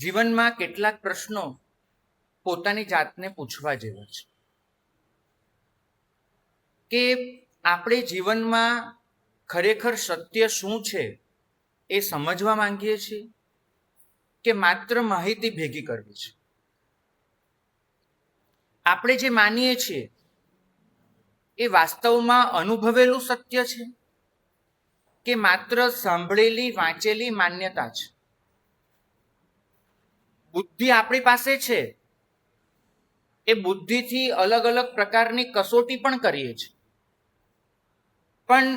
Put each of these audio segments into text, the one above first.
જીવનમાં કેટલાક પ્રશ્નો પોતાની જાતને પૂછવા જેવા છે કે આપણે જીવનમાં ખરેખર સત્ય શું છે એ સમજવા માંગીએ છીએ કે માત્ર માહિતી ભેગી કરવી છે. આપણે જે માનીએ છીએ એ વાસ્તવમાં અનુભવેલું સત્ય છે કે માત્ર સાંભળેલી વાંચેલી માન્યતા છે. બુદ્ધિ આપણી પાસે છે, એ બુદ્ધિથી અલગ અલગ પ્રકારની કસોટી પણ કરીએ છીએ, પણ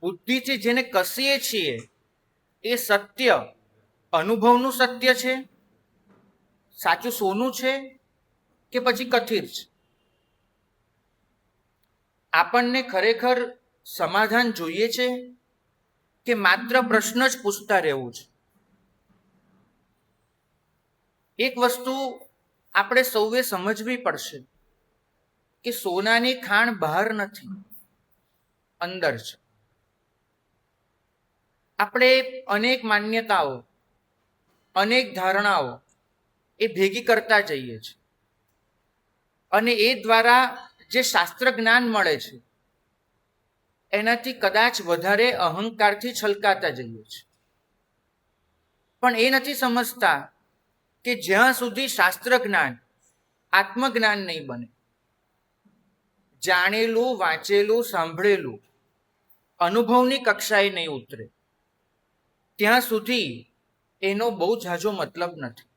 બુદ્ધિથી જેને કસીએ છીએ એ સત્ય અનુભવનું સત્ય છે, સાચું સોનું છે કે પછી કથિર છે? આપણને ખરેખર સમાધાન જોઈએ છે કે માત્ર પ્રશ્ન જ પૂછતા રહેવું છે? એક વસ્તુ આપણે સૌએ સમજવી પડશે કે સોનાની ખાણ બહાર નથી, અંદર છે. આપણે અનેક માન્યતાઓ, અનેક ધારણાઓ એ ભેગી કરતા જઈએ છીએ અને એ દ્વારા જે શાસ્ત્ર જ્ઞાન મળે છે એનાથી કદાચ વધારે અહંકારથી છલકાતા જઈએ છીએ. પણ એ નથી સમજતા કે જ્યાં સુધી શાસ્ત્ર જ્ઞાન આત્મજ્ઞાન નહીં બને, જાણેલું વાંચેલું સાંભળેલું અનુભવની કક્ષાએ નહીં ઉતરે, ત્યાં સુધી એનો બહુ ઝાઝો મતલબ નથી.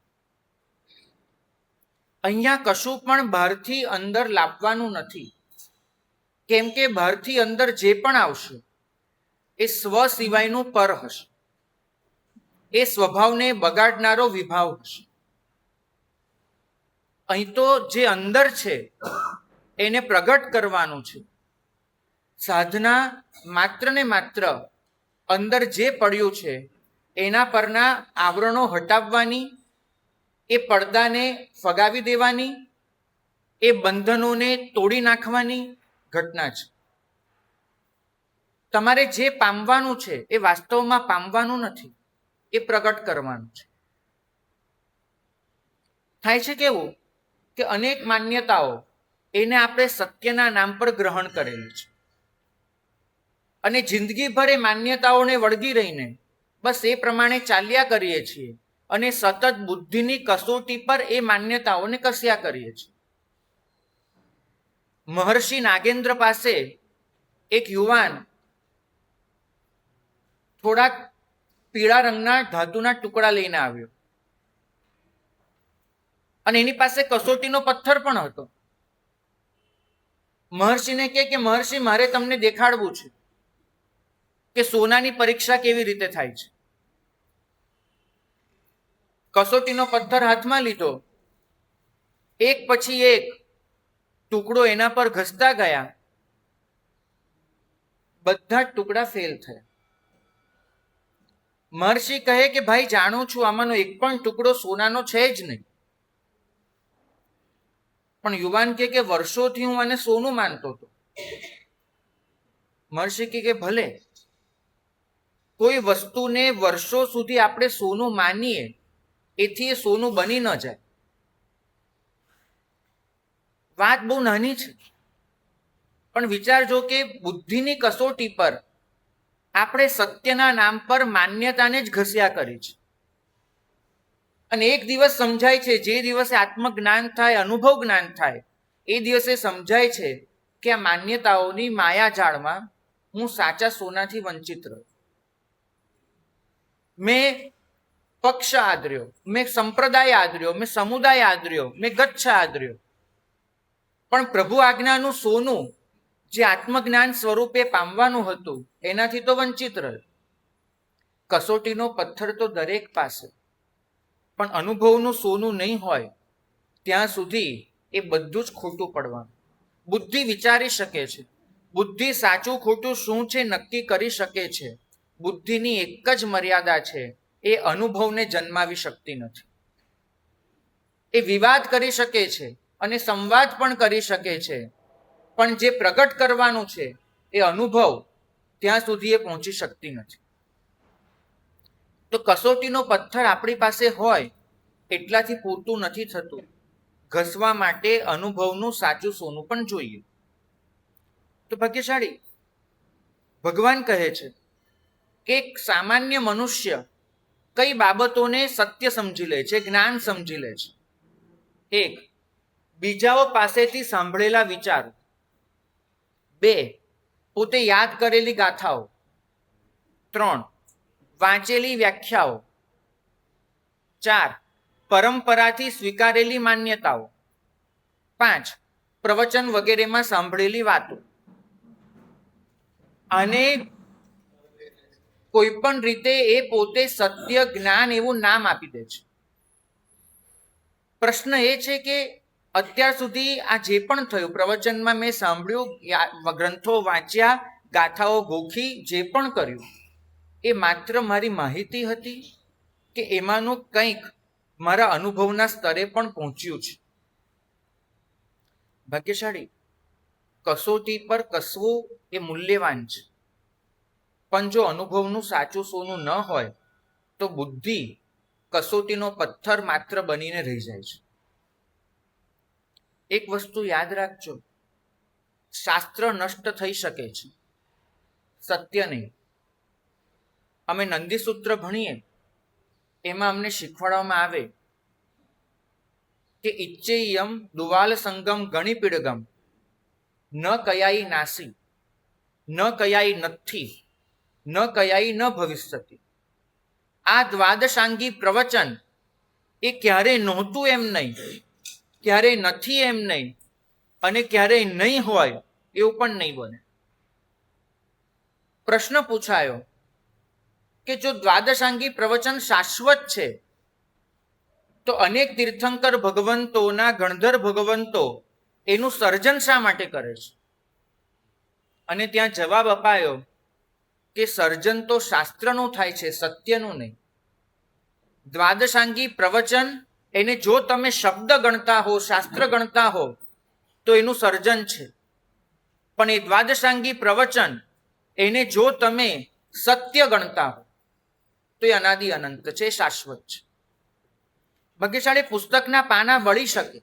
અહીંયા કશું પણ બહારથી અંદર લાવવાનું નથી, કેમ કે બહારથી અંદર જે પણ આવશે એ સ્વ સિવાયનું પર હશે, એ સ્વભાવને બગાડનારો વિભાવ હશે. અહીં તો જે અંદર છે એને પ્રગટ કરવાનું છે. સાધના માત્ર ને માત્ર અંદર જે પડ્યું છે એના પરના આવરણો હટાવવાની, એ પડદાને ફગાવી દેવાની, એ બંધનોને તોડી નાખવાની ઘટના છે. તમારે જે પામવાનું છે એ વાસ્તવમાં પામવાનું નથી, એ પ્રગટ કરવાનું છે. થાય છે કેવું કે અનેક માન્યતાઓ એને આપણે સત્યના નામ પર ગ્રહણ કરેલી છે અને જિંદગીભર એ માન્યતાઓને વળગી રહીને બસ એ પ્રમાણે ચાલ્યા કરીએ છીએ અને સતત બુદ્ધિની કસોટી પર એ માન્યતાઓને કસ્યા કરીએ છીએ. મહર્ષિ નાગેન્દ્ર પાસે એક યુવાન થોડાક પીળા રંગના ધાતુના ટુકડા લઈને આવ્યો અને એની પાસે કસોટીનો પથ્થર પણ હતો. મહર્ષિને કે મહર્ષિ, મારે તમને દેખાડવું છે કે સોનાની પરીક્ષા કેવી રીતે થાય છે. કસોટીનો પથ્થર હાથમાં લીધો, એક પછી એક ટુકડો એના પર ઘસતા ગયા, બધા જ ટુકડા ફેલ થયા. મહર્ષિ કહે કે ભાઈ, જાણું છું આમાંનો એક પણ ટુકડો સોનાનો છે જ નહીં. પણ યુવાન કે વર્ષોથી હું આને સોનું માનતો હતો. મહર્ષિ કે ભલે, કોઈ વસ્તુને વર્ષો સુધી આપણે સોનું માનીએ એથી એ સોનું બની ન જાય. વાત બહુ નાની છે, પણ વિચારજો કે બુદ્ધિની કસોટી પર આપણે સત્યના નામ પર માન્યતાને જ ઘસ્યા કરી છે. અને એક દિવસ સમજાય છે, જે દિવસે આત્મજ્ઞાન થાય, અનુભવ જ્ઞાન થાય, એ દિવસે સમજાય છે કે આ માન્યતાઓની માયાજાળમાં હું સાચા સોનાથી વંચિત રહ્યો. મેં પક્ષ આદર્યો, મેં સંપ્રદાય આદર્યો, મેં સમુદાય આદર્યો, મેં ગચ્છ આદર્યો, પણ પ્રભુ આજ્ઞાનું સોનું જે આત્મજ્ઞાન સ્વરૂપે પામવાનું હતું એનાથી તો વંચિત રહ્યો. કસોટીનો પથ્થર તો દરેક પાસે, પણ અનુભવનું સોનું નહીં હોય ત્યાં સુધી એ બધું જ ખોટું પડવાનું. બુદ્ધિ વિચારી શકે છે, બુદ્ધિ સાચું ખોટું શું છે નક્કી કરી શકે છે. બુદ્ધિની એક જ મર્યાદા છે, એ અનુભવને જન્માવી શકતી નથી. એ વિવાદ કરી શકે છે અને સંવાદ પણ કરી શકે છે, પણ જે પ્રગટ કરવાનું છે એ અનુભવ, ત્યાં સુધી એ પહોંચી શકતી નથી. તો કસોટીનો પથ્થર આપણી પાસે હોય એટલાથી પૂરતું નથી થતું. ઘસવા માટે અનુભવનું સાચું સોનું પણ જોઈએ. તો ભાગ્યશાળી ભગવાન કહે છે કે એક સામાન્ય મનુષ્ય કઈ બાબતોને સત્ય સમજી લે છે, જ્ઞાન સમજી લે છે. એક, બીજાઓ પાસેથી સાંભળેલા વિચારો. બે, પોતે યાદ કરેલી ગાથાઓ. ત્રણ, વાંચેલી વ્યાખ્યાઓ. ચાર, પરંપરાથી સ્વીકારેલી માન્યતાઓ. પાંચ, પ્રવચન વગેરેમાં સાંભળેલી વાતો. અને કોઈ પણ રીતે એ પોતે સત્ય જ્ઞાન એવું નામ આપી દે છે. પ્રશ્ન એ છે કે અત્યાર સુધી આ જે પણ થયું, પ્રવચનમાં મેં સાંભળ્યું, ગ્રંથો વાંચ્યા, ગાથાઓ ગોખી, જે પણ કર્યું, એ માત્ર મારી માહિતી હતી કે એમાંનું કંઈક મારા અનુભવના સ્તરે પણ પહોંચ્યું છે? ભાગ્યશાળી, કસોટી પર કસવું એ મૂલ્યવાન છે, પણ જો અનુભવનું સાચું સોનું ન હોય તો બુદ્ધિ કસોટીનો પથ્થર માત્ર બનીને રહી જાય છે. એક વસ્તુ યાદ રાખજો, શાસ્ત્ર નષ્ટ થઈ શકે છે, સત્ય નહીં. અમે નંદીસૂત્ર ભણીએ એમાં અમને શીખવાડવામાં આવે કે ઇચ્છેયમ દુવાલ સંગમ ગણિપીડગમ ન કયાઈ નાસી ન કયાઈ નથી ન કયાઈ ન ભવિષ્યતિ. આ દ્વાદશાંગી પ્રવચન એ ક્યારેય નહોતું એમ નહીં, ક્યારેય નથી એમ નહીં, અને ક્યારેય નહીં હોય એવું પણ નહીં બને. પ્રશ્ન પૂછાયો કે જો દ્વાદશાંગી પ્રવચન શાશ્વત છે તો અનેક તીર્થંકર ભગવંતોના ગણધર ભગવંતો એનું સર્જન શા માટે કરે છે? અને ત્યાં જવાબ અપાયો કે સર્જન તો શાસ્ત્રનું થાય છે, સત્યનું નહીં. દ્વાદશાંગી પ્રવચન એને જો તમે શબ્દ ગણતા હો, શાસ્ત્ર ગણતા હો તો એનું સર્જન છે, પણ એ દ્વાદશાંગી પ્રવચન એને જો તમે સત્ય ગણતા હો તો એ અનાદિ અનંત છે, શાશ્વત છે. ભાગ્યશાળી, પુસ્તકના પાના વળી શકે,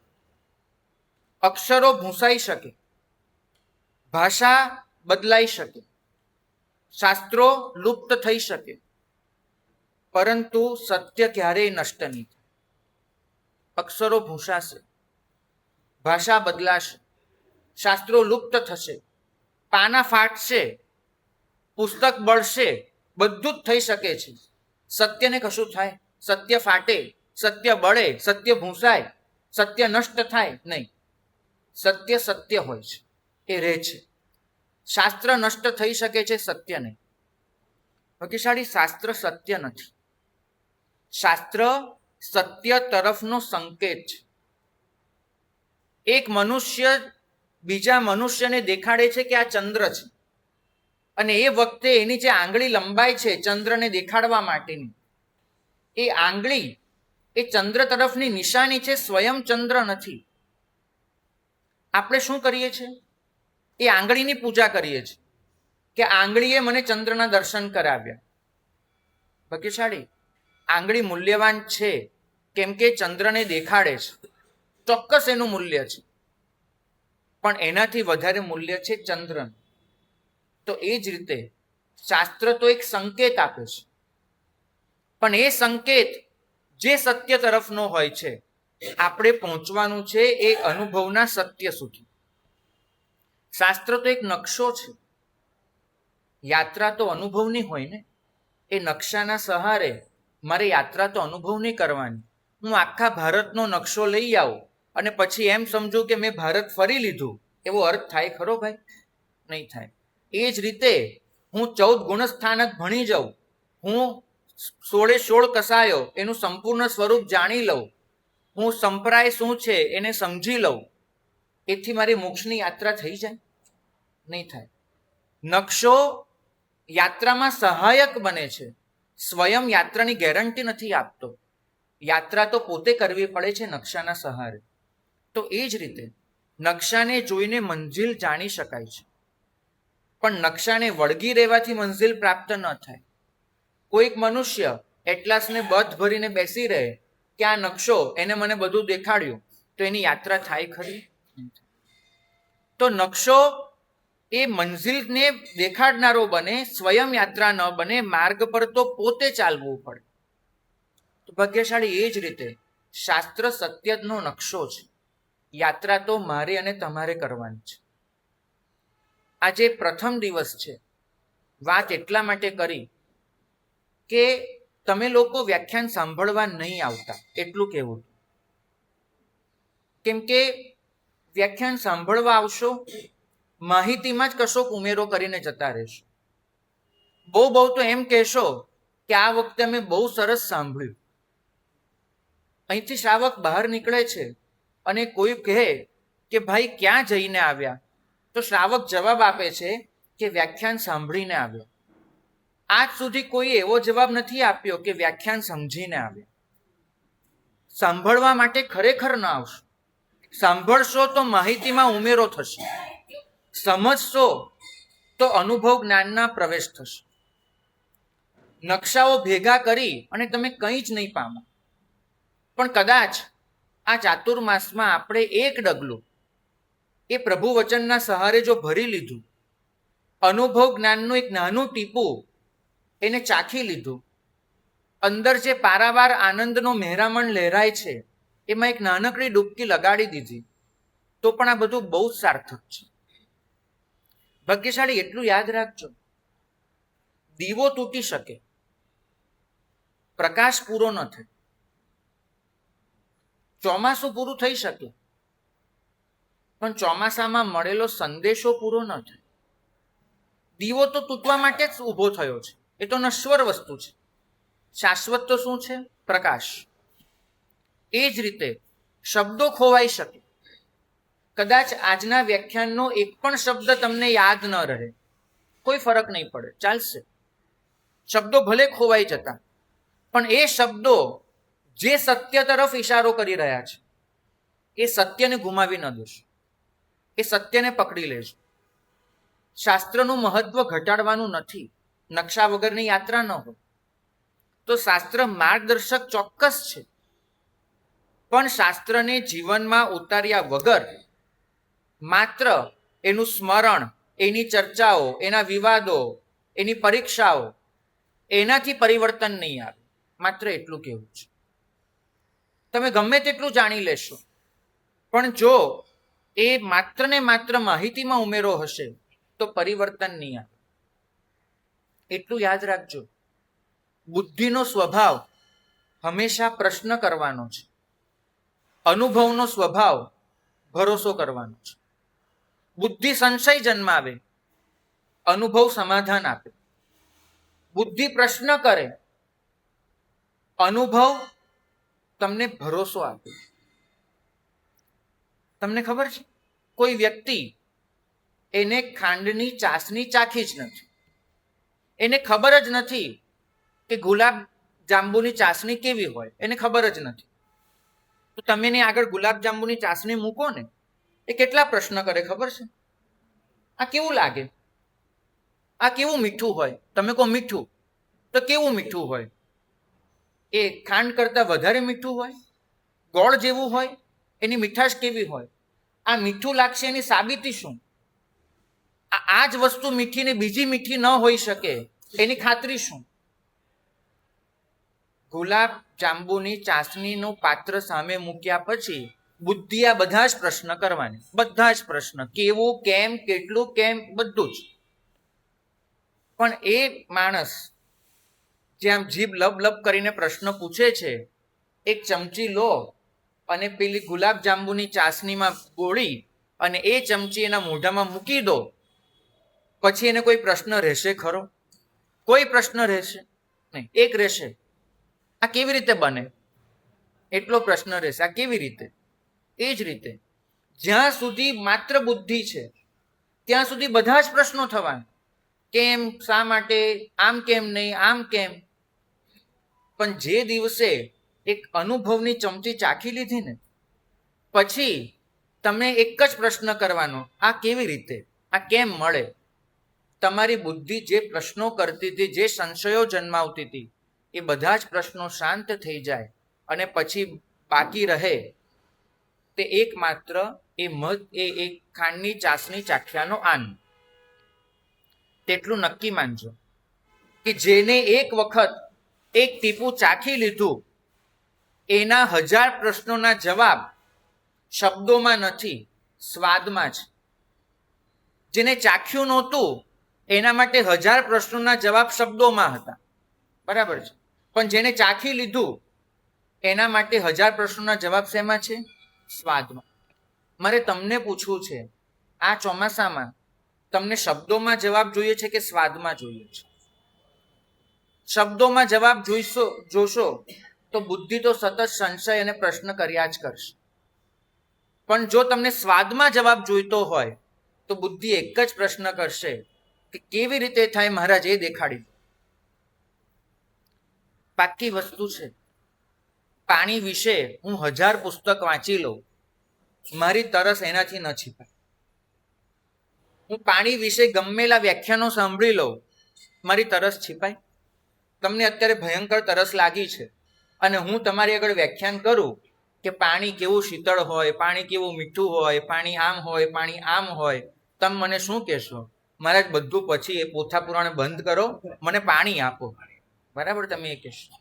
અક્ષરો ભૂંસાઈ શકે, ભાષા બદલાઈ શકે, શાસ્ત્રો લુપ્ત થઈ શકે, પરંતુ સત્ય ક્યારેય નષ્ટ નહીં થાય. અક્ષરો ભૂંસાશે, ભાષા બદલાશે, શાસ્ત્રો લુપ્ત થશે, પાના ફાટશે, પુસ્તક બળશે, બધું જ થઈ શકે છે. સત્યને કશું થાય? સત્ય ફાટે, સત્ય બળે, સત્ય ભૂંસાય, સત્ય નષ્ટ થાય? નહીં. સત્ય સત્ય હોય છે, એ રહે છે. શાસ્ત્ર નષ્ટ થઈ શકે છે, સત્ય નહીં. ભાગ્યશાળી, શાસ્ત્ર સત્ય નથી. શાસ્ત્ર સત્ય તરફનો સંકેત છે. એક મનુષ્ય બીજા મનુષ્યને દેખાડે છે કે આ ચંદ્ર છે, અને એ વખતે એની જે આંગળી લંબાઈ છે ચંદ્રને દેખાડવા માટેની, એ આંગળી એ ચંદ્ર તરફની નિશાની છે, સ્વયં ચંદ્ર નથી. આપણે શું કરીએ છીએ? એ આંગળીની પૂજા કરીએ છીએ કે આંગળીએ મને ચંદ્રના દર્શન કરાવ્યા. ભાગ્યશાળી, આંગળી મૂલ્યવાન છે કેમ કે ચંદ્રને દેખાડે છે, ચોક્કસ એનું મૂલ્ય છે, પણ એનાથી વધારે મૂલ્ય છે ચંદ્રનું. તો એ જ રીતે શાસ્ત્ર તો એક સંકેત આપે છે, પણ એ સંકેત જે સત્ય તરફનો હોય છે, આપણે પહોંચવાનું છે એ અનુભવના સત્ય સુધી. શાસ્ત્ર તો એક નકશો છે, યાત્રા તો અનુભવની હોય ને. એ નકશાના સહારે મારે યાત્રા તો અનુભવની કરવાની. હું આખા ભારતનો નકશો લઈ આવું અને પછી એમ સમજુ કે મેં ભારત ફરી લીધું, એવો અર્થ થાય ખરો ભાઈ? નહીં થાય. એ જ રીતે હું 14 ગુણસ્થાનક ભણી જાઉં, હું 16 કસાયો એનું સંપૂર્ણ સ્વરૂપ જાણી લઉં, હું સંપ્રાય શું છે એને સમજી લઉં, એથી મારી મોક્ષની યાત્રા થઈ જાય? નહીં થાય. નકશો યાત્રામાં સહાયક બને છે, સ્વયં યાત્રાની ગેરંટી નથી આપતો. યાત્રા તો પોતે કરવી પડે છે નકશાના સહારે. તો એ જ રીતે નકશાને જોઈને મંજિલ જાણી શકાય છે, પણ નકશાને વળગી રહેવાથી મંજિલ પ્રાપ્ત ન થાય. કોઈક મનુષ્ય એટલાસને બધ ભરીને બેસી રહે કે આ નકશો એને મને બધું દેખાડ્યું, તો એની યાત્રા થાય ખરી? તો નકશો એ મંઝિલને દેખાડનારો બને, સ્વયં યાત્રા ન બને. માર્ગ પર તો પોતે ચાલવું પડે. તો ભાગ્યશાળી એ જ રીતે શાસ્ત્ર સત્યનો નકશો છે. યાત્રા તો મારે અને તમારે કરવાની છે. આજે પ્રથમ દિવસ છે. વાત એટલા માટે કરી કે તમે લોકો વ્યાખ્યાન સાંભળવા નહીં આવતા, એટલું કહેવું. કેમ કે વ્યાખ્યાન સાંભળવા આવશો, માહિતીમાં જ કશોક ઉમેરો કરીને જતા રહેશો. બહુ તો એમ કહેશો કે આ વખતે અમે બહુ સરસ સાંભળ્યું. અહીંથી શ્રાવક બહાર નીકળે છે અને કોઈ કહે કે ભાઈ ક્યાં જઈને આવ્યા, તો શ્રાવક જવાબ આપે છે કે વ્યાખ્યાન સાંભળીને આવ્યો. આજ સુધી કોઈ એવો જવાબ નથી આપ્યો કે વ્યાખ્યાન સમજીને આવ્યો. સાંભળવા માટે ખરેખર ન આવશો. સાંભળશો તો માહિતીમાં ઉમેરો થશે, સમજશો તો અનુભવ જ્ઞાનના પ્રવેશ થશે. નકશાઓ ભેગા કરી અને તમે કંઈ જ નહીં પામો. પણ કદાચ આ ચાતુર્માસમાં આપણે એક ડગલું એ પ્રભુ વચનના સહારે જો ભરી લીધું, અનુભવ જ્ઞાનનું એક નાનું ટીપું એને ચાખી લીધું, અંદર જે પારાવાર આનંદનો મહેરામણ લહેરાય છે એમાં એક નાનકડી ડૂબકી લગાડી દીધી, તો પણ આ બધું બહુ જ સાર્થક છે. ભાગ્યશાળી એટલું યાદ રાખજો, દીવો તૂટી શકે, પ્રકાશ પૂરો ન થાય. ચોમાસું પૂરું થઈ શકે, પણ ચોમાસામાં મળેલો સંદેશો પૂરો ન થાય. દીવો તો તૂટવા માટે જ ઊભો થયો છે. એ તો નશ્વર વસ્તુ છે. શાશ્વત તો શું છે? પ્રકાશ. એ જ રીતે શબ્દો ખોવાઈ શકે. કદાચ આજના વ્યાખ્યાનનો એક પણ શબ્દ તમને યાદ ન રહે, કોઈ ફરક નહીં પડે, ચાલશે. શબ્દો ભલે ખોવાઈ જતા, પણ એ શબ્દો જે સત્ય તરફ ઈશારો કરી રહ્યા છે એ સત્યને ગુમાવી ન દેશો, એ સત્યને પકડી લેજો. શાસ્ત્રનું મહત્વ ઘટાડવાનું નથી. નકશા વગરની યાત્રા ન હોય. તો શાસ્ત્ર માર્ગદર્શક ચોક્કસ છે, પણ શાસ્ત્રને જીવનમાં ઉતાર્યા વગર માત્ર એનું સ્મરણ, એની ચર્ચાઓ, એના વિવાદો, એની પરીક્ષાઓ, એનાથી પરિવર્તન નહીં આવે. માત્ર એટલું કહેવું છે. તમે ગમે તેટલું જાણી લેશો, પણ જો એ માત્ર ને માત્ર માહિતીમાં ઉમેરો હશે તો પરિવર્તન નહીં આવે. એટલું યાદ રાખજો. બુદ્ધિનો સ્વભાવ હંમેશા પ્રશ્ન કરવાનો છે. અનુભવનો સ્વભાવ ભરોસો કરવાનો છે. બુદ્ધિ સંશય જન્માવે, અનુભવ સમાધાન આપે. બુદ્ધિ પ્રશ્ન કરે, અનુભવ તમને ભરોસો આપે. તમને ખબર છે, કોઈ વ્યક્તિ એને ખાંડની ચાસણી ચાખી જ નથી, એને ખબર જ નથી કે ગુલાબ જાંબુની ચાસણી કેવી હોય, એને ખબર જ નથી. તો તમે એની આગળ ગુલાબ જાંબુની ચાસણી મૂકો ને, એ કેટલા પ્રશ્ન કરે ખબર છે? આ કેવું લાગે? આ કેવું મીઠું હોય? તમે કહો મીઠું, તો કેવું મીઠું હોય? એ ખાંડ કરતાં વધારે મીઠું હોય? ગોળ જેવું હોય? એની મીઠાશ કેવી હોય? આ મીઠું લાગશે એની સાબિતી શું? આ જ વસ્તુ મીઠી ને બીજી મીઠી ન હોઈ શકે એની ખાતરી શું? ગુલાબ જાંબુની ચાસણીનું પાત્ર સામે મૂક્યા પછી બુદ્ધિ આ બધા જ પ્રશ્ન કરવાની. બધા જ પ્રશ્ન, કેવું, કેમ, કેટલું, કેમ, બધું જ. પણ એ માણસ જે આમ જીભ લબ લબ કરીને પ્રશ્ન પૂછે છે, એક ચમચી લો અને પેલી ગુલાબ જાંબુની ચાસણીમાં બોળી અને એ ચમચી એના મોઢામાં મૂકી દો, પછી એને કોઈ પ્રશ્ન રહેશે ખરો? કોઈ પ્રશ્ન રહેશે નહીં. એક રહેશે, આ કેવી રીતે બને? એટલો પ્રશ્ન રહેશે, આ કેવી રીતે? એ જ રીતે જ્યાં સુધી માત્ર બુદ્ધિ છે ત્યાં સુધી બધા જ પ્રશ્નો થવાના. કેમ, શા માટે, આમ કેમ નહીં, આમ કેમ. પણ જે દિવસે એક અનુભવની ચમચી ચાખી લીધી ને, પછી તમને એક જ પ્રશ્ન કરવાનો, આ કેવી રીતે, આ કેમ મળે? તમારી બુદ્ધિ જે પ્રશ્નો કરતી હતી, જે સંશયો જન્માવતી હતી, એ બધા જ પ્રશ્નો શાંત થઈ જાય અને પછી બાકી રહે તે એકમાત્ર એ ખાંડની ચાસણી ચાખ્યાનો આનંદ. તેટલું નક્કી માનજો કે જેને એક વખત એક ટીપું ચાખી લીધું એના 1000 પ્રશ્નોના જવાબ શબ્દોમાં નથી, સ્વાદમાં છે. જેને ચાખ્યું નહોતું એના માટે 1000 પ્રશ્નોના જવાબ શબ્દોમાં હતા, બરાબર છે. પણ જેને ચાખી લીધું એના માટે 1000 પ્રશ્નોના જવાબ શેમાં છે? સ્વાદમાં. મારે તમને પૂછવું છે, આ ચોમાસામાં તમને શબ્દોમાં જવાબ જોઈએ છે કે સ્વાદમાં જોઈએ છે? શબ્દોમાં જવાબ જોશો તો બુદ્ધિ તો સતત સંશય અને પ્રશ્ન કર્યા જ કરશે. પણ જો તમને સ્વાદમાં જવાબ જોઈતો હોય તો બુદ્ધિ એક જ પ્રશ્ન કરશે કે કેવી રીતે થાય મહારાજ, એ દેખાડી દો. પાકી વસ્તુ છે. પાણી વિશે હું 1000 પુસ્તક વાંચી લઉં, મારી તરસ એનાથી ન છીપાય. હું પાણી વિશે ગમેલા વ્યાખ્યાનો સાંભળી લઉં, મારી તરસ છીપાય? તમને અત્યારે ભયંકર તરસ લાગી છે અને હું તમારી આગળ વ્યાખ્યાન કરું કે પાણી કેવું શીતળ હોય, પાણી કેવું મીઠું હોય, પાણી આમ હોય, પાણી આમ હોય, તમે મને શું કહેશો? મહારાજ બધું પછી એ પોથા પુરાણ બંધ કરો, મને પાણી આપો. બરાબર, તમે એ કહેશો.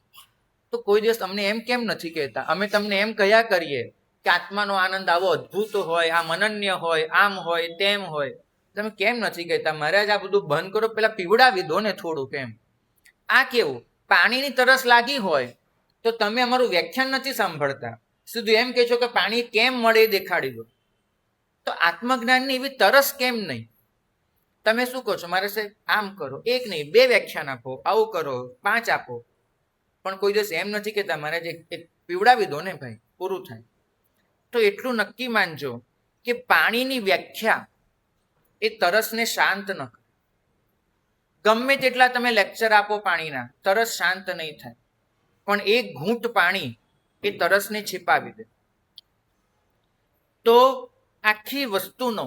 તો કોઈ દિવસ અમને એમ કેમ નથી કહેતા? અમે તમને એમ કહ્યા કરીએ કે આત્માનો આનંદ આવો અદ્ભુત હોય, આમ અનન્ય હોય, આમ હોય, તેમ હોય. તમે કેમ નથી કહેતા મહારાજ આ બધું બંધ કરો, પેલા પીવડાવી દો ને થોડું? કેમ? આ કેવું? પાણીની તરસ લાગી હોય તો તમે અમારું વ્યાખ્યાન નથી સાંભળતા, સીધું એમ કહે છો કે પાણી કેમ મળે એ દેખાડી દો. તો આત્મજ્ઞાનની એવી તરસ કેમ નહીં? તમે શું કહો છો? મારે સાહેબ આમ કરો, 1 નહીં 2 વ્યાખ્યાન આપો, આવું કરો, 5 આપો. પણ કોઈ દિવસ એમ નથી કહેતા મહારાજ એક પીવડાવી દો ને ભાઈ, પૂરું થાય. તો એટલું નક્કી માનજો કે પાણીની વ્યાખ્યા એ તરસને શાંત ન કરે. ગમે તેટલા તમે લેક્ચર આપો પાણીના, તરસ શાંત નહીં થાય. પણ એક ઘૂંટ પાણી એ તરસને छिपाવી દે. તો આખી વસ્તુનો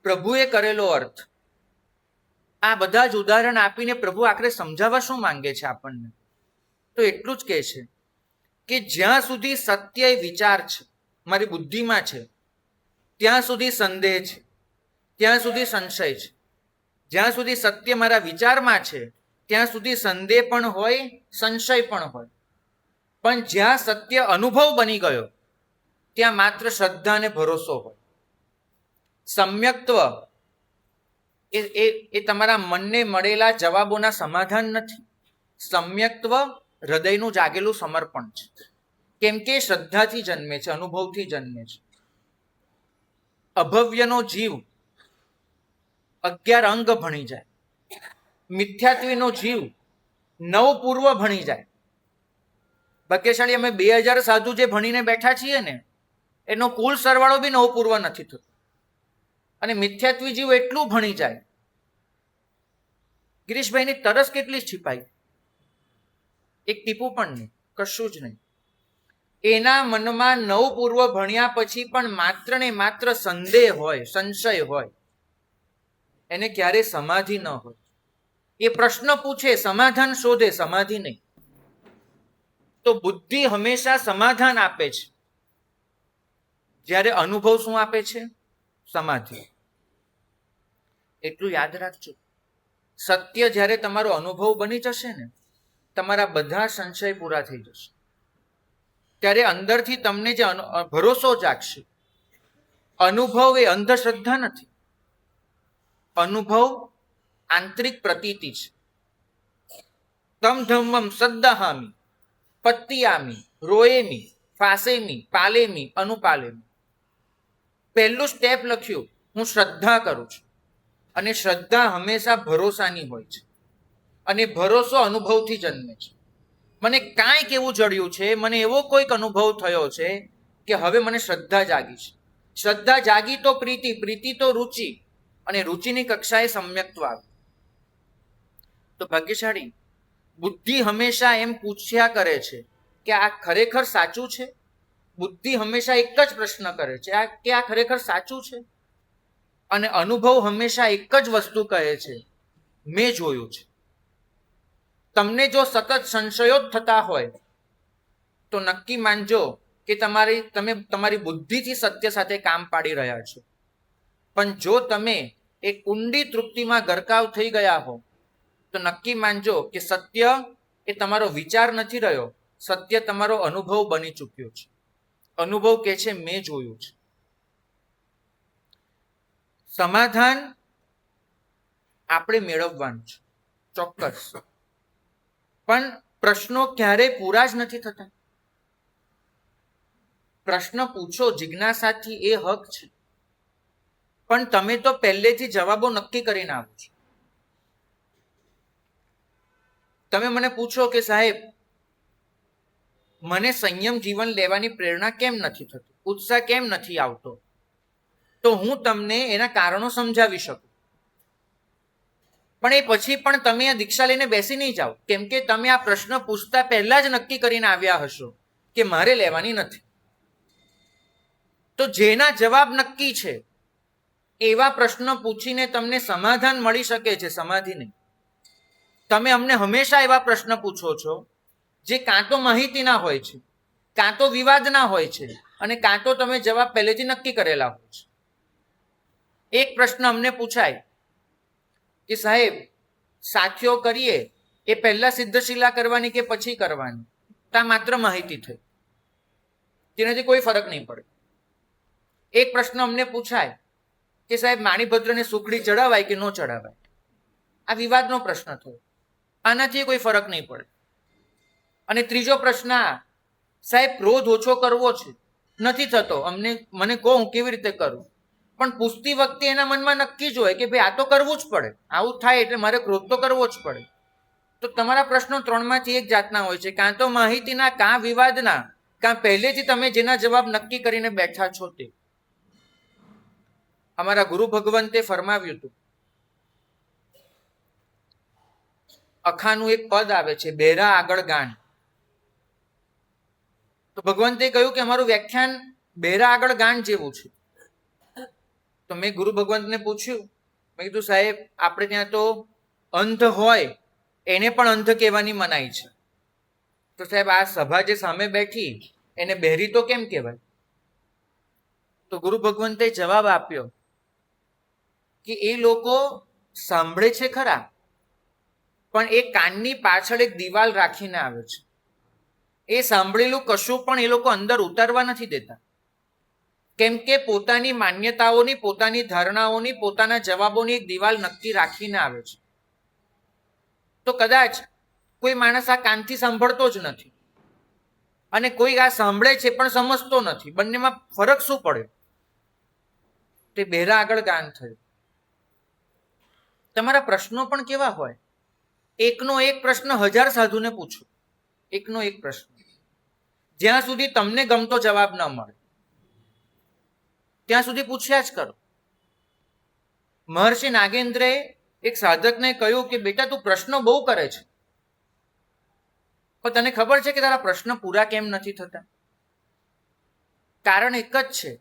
પ્રભુએ કરેલો અર્થ, આ બધા જ ઉદાહરણ આપીને પ્રભુ આખરે સમજાવવા શું માંગે છે આપણને? તો એટલું જ કહે છે કે જ્યાં સુધી સત્ય એ વિચાર છે, મારી બુદ્ધિમાં છે, ત્યાં સુધી સંદેહ છે, ત્યાં સુધી સંશય છે. જ્યાં સુધી સત્ય મારા વિચારમાં છે ત્યાં સુધી સંદેહ પણ હોય, સંશય પણ હોય. પણ જ્યાં સત્ય અનુભવ બની ગયો ત્યાં માત્ર શ્રદ્ધા અને ભરોસો હોય. સમ્યક્ત્વ એ તમારા મનને મળેલા જવાબોના સમાધાન નથી. સમ્યક્ત્વ હૃદયનું જાગેલું સમર્પણ છે. કેમ કે શ્રદ્ધાથી જન્મે છે, અનુભવથી જન્મે છે. અભવ્યનો જીવ 11 અંગ ભણી જાય, મિથ્યાત્વીનો જીવ 9 પૂર્વ ભણી જાય. ભાગ્યશાળી અમે 2000 સાધુ જે ભણીને બેઠા છીએ ને, એનો કુલ સરવાળો બી 9 પૂર્વ નથી થતો. અને મિથ્યાત્વી જીવ એટલું ભણી જાય. ગિરીશભાઈની તરસ કેટલી છીપાઈ? એક ટીપું પણ નહીં, કશું જ નહીં. એના મનમાં 9 પૂર્વ ભણ્યા પછી પણ માત્ર ને માત્ર સંદેહ હોય, સંશય હોય. એને ક્યારે સમાધિ ન હોય. એ પ્રશ્ન પૂછે, સમાધાન શોધે, સમાધિ નહીં. તો બુદ્ધિ હંમેશા સમાધાન આપે છે, જ્યારે અનુભવ શું આપે છે? સમાધિ. એટલું યાદ રાખજો. સત્ય જ્યારે તમારો અનુભવ બની જશે ને, તમારા બધા સંશય પૂરા થઈ જશે. ત્યારે અંદરથી તમને જે ભરોસો જાગશે. અનુભવ એ અંધશ્રદ્ધા નથી. અનુભવ આંતરિક પ્રતીતિ છે. તમ ધમ્મમ સદ્દહામી પત્તિયામી રોયેમી ફાસેમી પાલેમી અનુપાલેમી. પહેલું સ્ટેપ લખ્યું, હું શ્રદ્ધા કરું છું. અને શ્રદ્ધા હંમેશા ભરોસાની હોય છે. અને ભરોસો અનુભવથી જન્મે છે. મને કાંઈક એવું જડ્યું છે, મને એવો કોઈક અનુભવ થયો છે કે હવે મને શ્રદ્ધા જાગી છે. શ્રદ્ધા જાગી તો પ્રીતિ, પ્રીતિ તો રુચિ, અને રુચિની કક્ષાએ સમ્યક્ત્વ આવે. તો ભાગ્યશાળી બુદ્ધિ હંમેશા એમ પૂછ્યા કરે છે કે આ ખરેખર સાચું છે? બુદ્ધિ હંમેશા એક જ પ્રશ્ન કરે છે કે આ ખરેખર સાચું છે? અને અનુભવ હંમેશા એક જ વસ્તુ કહે છે, મેં જોયું છે. તમને જો સતત સંશયો જ થતા હોય તો નક્કી માનજો કે તમે તમારી બુદ્ધિથી સત્ય સાથે કામ પાડી રહ્યા છો. પણ જો તમે એક ઊંડી તૃપ્તિમાં ગરકાવ થઈ ગયા હો તો નક્કી માનજો કે સત્ય એ તમારો વિચાર નથી રહ્યો, સત્ય તમારો અનુભવ બની ચૂક્યો છે. અનુભવ કે છે મેં જોયું છે. સમાધાન આપણે મેળવવાનું છે ચોક્કસ, પણ પ્રશ્નો ક્યારેય પૂરા જ નથી થતા. પ્રશ્ન પૂછો જિજ્ઞાસાથી, એ હક છે, પણ તમે તો પહેલેથી જવાબો નક્કી કરીને આવો છો. તમે મને પૂછો કે સાહેબ મને સંયમ જીવન લેવાની પ્રેરણા કેમ નથી થતી, ઉત્સાહ કેમ નથી આવતો, તો હું તમને એના કારણો સમજાવી શકું. પણ એ પછી પણ તમે આ દીક્ષા લઈને બેસી નહીં જાઓ, કેમ કે તમે આ પ્રશ્ન પૂછતા પહેલા જ નક્કી કરીને આવ્યા હશો કે મારે લેવાની નથી. તો જેના જવાબ નક્કી છે એવા પ્રશ્નો પૂછીને તમને સમાધાન મળી શકે છે, સમાધિ નહીં. તમે અમને હંમેશા એવા પ્રશ્ન પૂછો છો જે કાં તો માહિતીના હોય છે, કાં તો વિવાદના હોય છે, અને કાં તો તમે જવાબ પહેલેથી નક્કી કરેલા હોય છે. એક પ્રશ્ન અમને પૂછાય કે સાહેબ સાથીઓ કરીએ એ પહેલા સિદ્ધશિલા કરવાની કે પછી કરવાની, તો આ માત્ર માહિતી થઈ, તેનાથી કોઈ ફરક નહીં પડે. એક પ્રશ્ન અમને પૂછાય કે સાહેબ માણીભદ્રને સુખડી ચડાવાય કે ન ચડાવાય, આ વિવાદનો પ્રશ્ન થયો, આનાથી કોઈ ફરક નહીં પડે. અને ત્રીજો પ્રશ્ન સાહેબ ક્રોધ ઓછો કરવો છે, નથી થતો, મને કહો હું કેવી રીતે કરું, પણ પૂછતી વખતે એના મનમાં નક્કી જ હોય કે ભાઈ આ તો કરવું જ પડે, આવું થાય એટલે મારે ક્રોધ તો કરવો જ પડે. તો તમારા પ્રશ્નો ત્રણમાંથી એક જાતના હોય છે, કાં તો માહિતીના, કાં વિવાદના, કાં પહેલેથી તમે જેના જવાબ નક્કી કરીને બેઠા છો તે. અમારા ગુરુ ભગવંતે ફરમાવ્યું હતું, અખાનું એક પદ આવે છે, બેરા આગળ ગાન. તો ભગવંતે કહ્યું કે અમારું વ્યાખ્યાન બેરા આગળ ગાન જેવું છે. તો મેં ગુરુ ભગવંતને પૂછ્યું, મેં કીધું સાહેબ આપણે ત્યાં તો અંધ હોય એને પણ અંધ કહેવાની મનાઈ છે, તો સાહેબ આ સભા જે સામે બેઠી એને બહેરી તો કેમ કહેવાય? તો ગુરુ ભગવંતે જવાબ આપ્યો કે એ લોકો સાંભળે છે ખરા, પણ એ કાનની પાછળ એક દિવાલ રાખીને આવે છે. એ સાંભળેલું કશું પણ એ લોકો અંદર ઉતારવા નથી દેતા, કેમ કે પોતાની માન્યતાઓની, પોતાની ધારણાઓની, પોતાના જવાબોની એક દિવાલ નક્કી રાખીને આવે છે. તો કદાચ કોઈ માણસ આ કાનથી સાંભળતો જ નથી અને કોઈ આ સાંભળે છે પણ સમજતો નથી, બંનેમાં ફરક શું પડે? તે બહેરા આગળ ગાન થયું. તમારા પ્રશ્નો પણ કેવા હોય, એકનો એક પ્રશ્ન 1000 સાધુને પૂછો, એકનો એક પ્રશ્ન, જ્યાં સુધી તમને ગમતો જવાબ ન મળે ત્યાં સુધી પૂછ્યા જ કરો. મહર્ષિ નાગેન્દ્રએ એક સાધકને કહ્યું કે બેટા તું પ્રશ્નો બહુ કરે છે, પણ તને ખબર છે કે તારા પ્રશ્ન પૂરા કેમ નથી થતા? કારણ એક જ છે,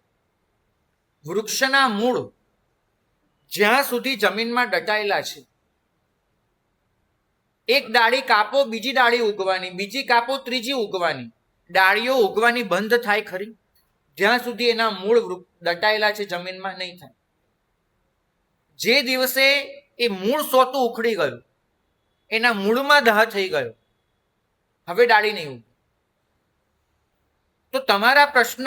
વૃક્ષના મૂળ જ્યાં સુધી જમીનમાં દટાયેલા છે, એક ડાળી કાપો બીજી ડાળી ઉગવાની, બીજી કાપો ત્રીજી ઉગવાની, ડાળીઓ ઉગવાની બંધ થાય ખરી? જ્યાં સુધી એના મૂળ દટાયેલા છે જમીનમાં નહીં થાય. જે દિવસે એ મૂળ સોતું ઉખડી ગયું, એના મૂળમાં દાહ થઈ ગયો, હવે ડાળી નહીં ઉગે. તો તમારા પ્રશ્ન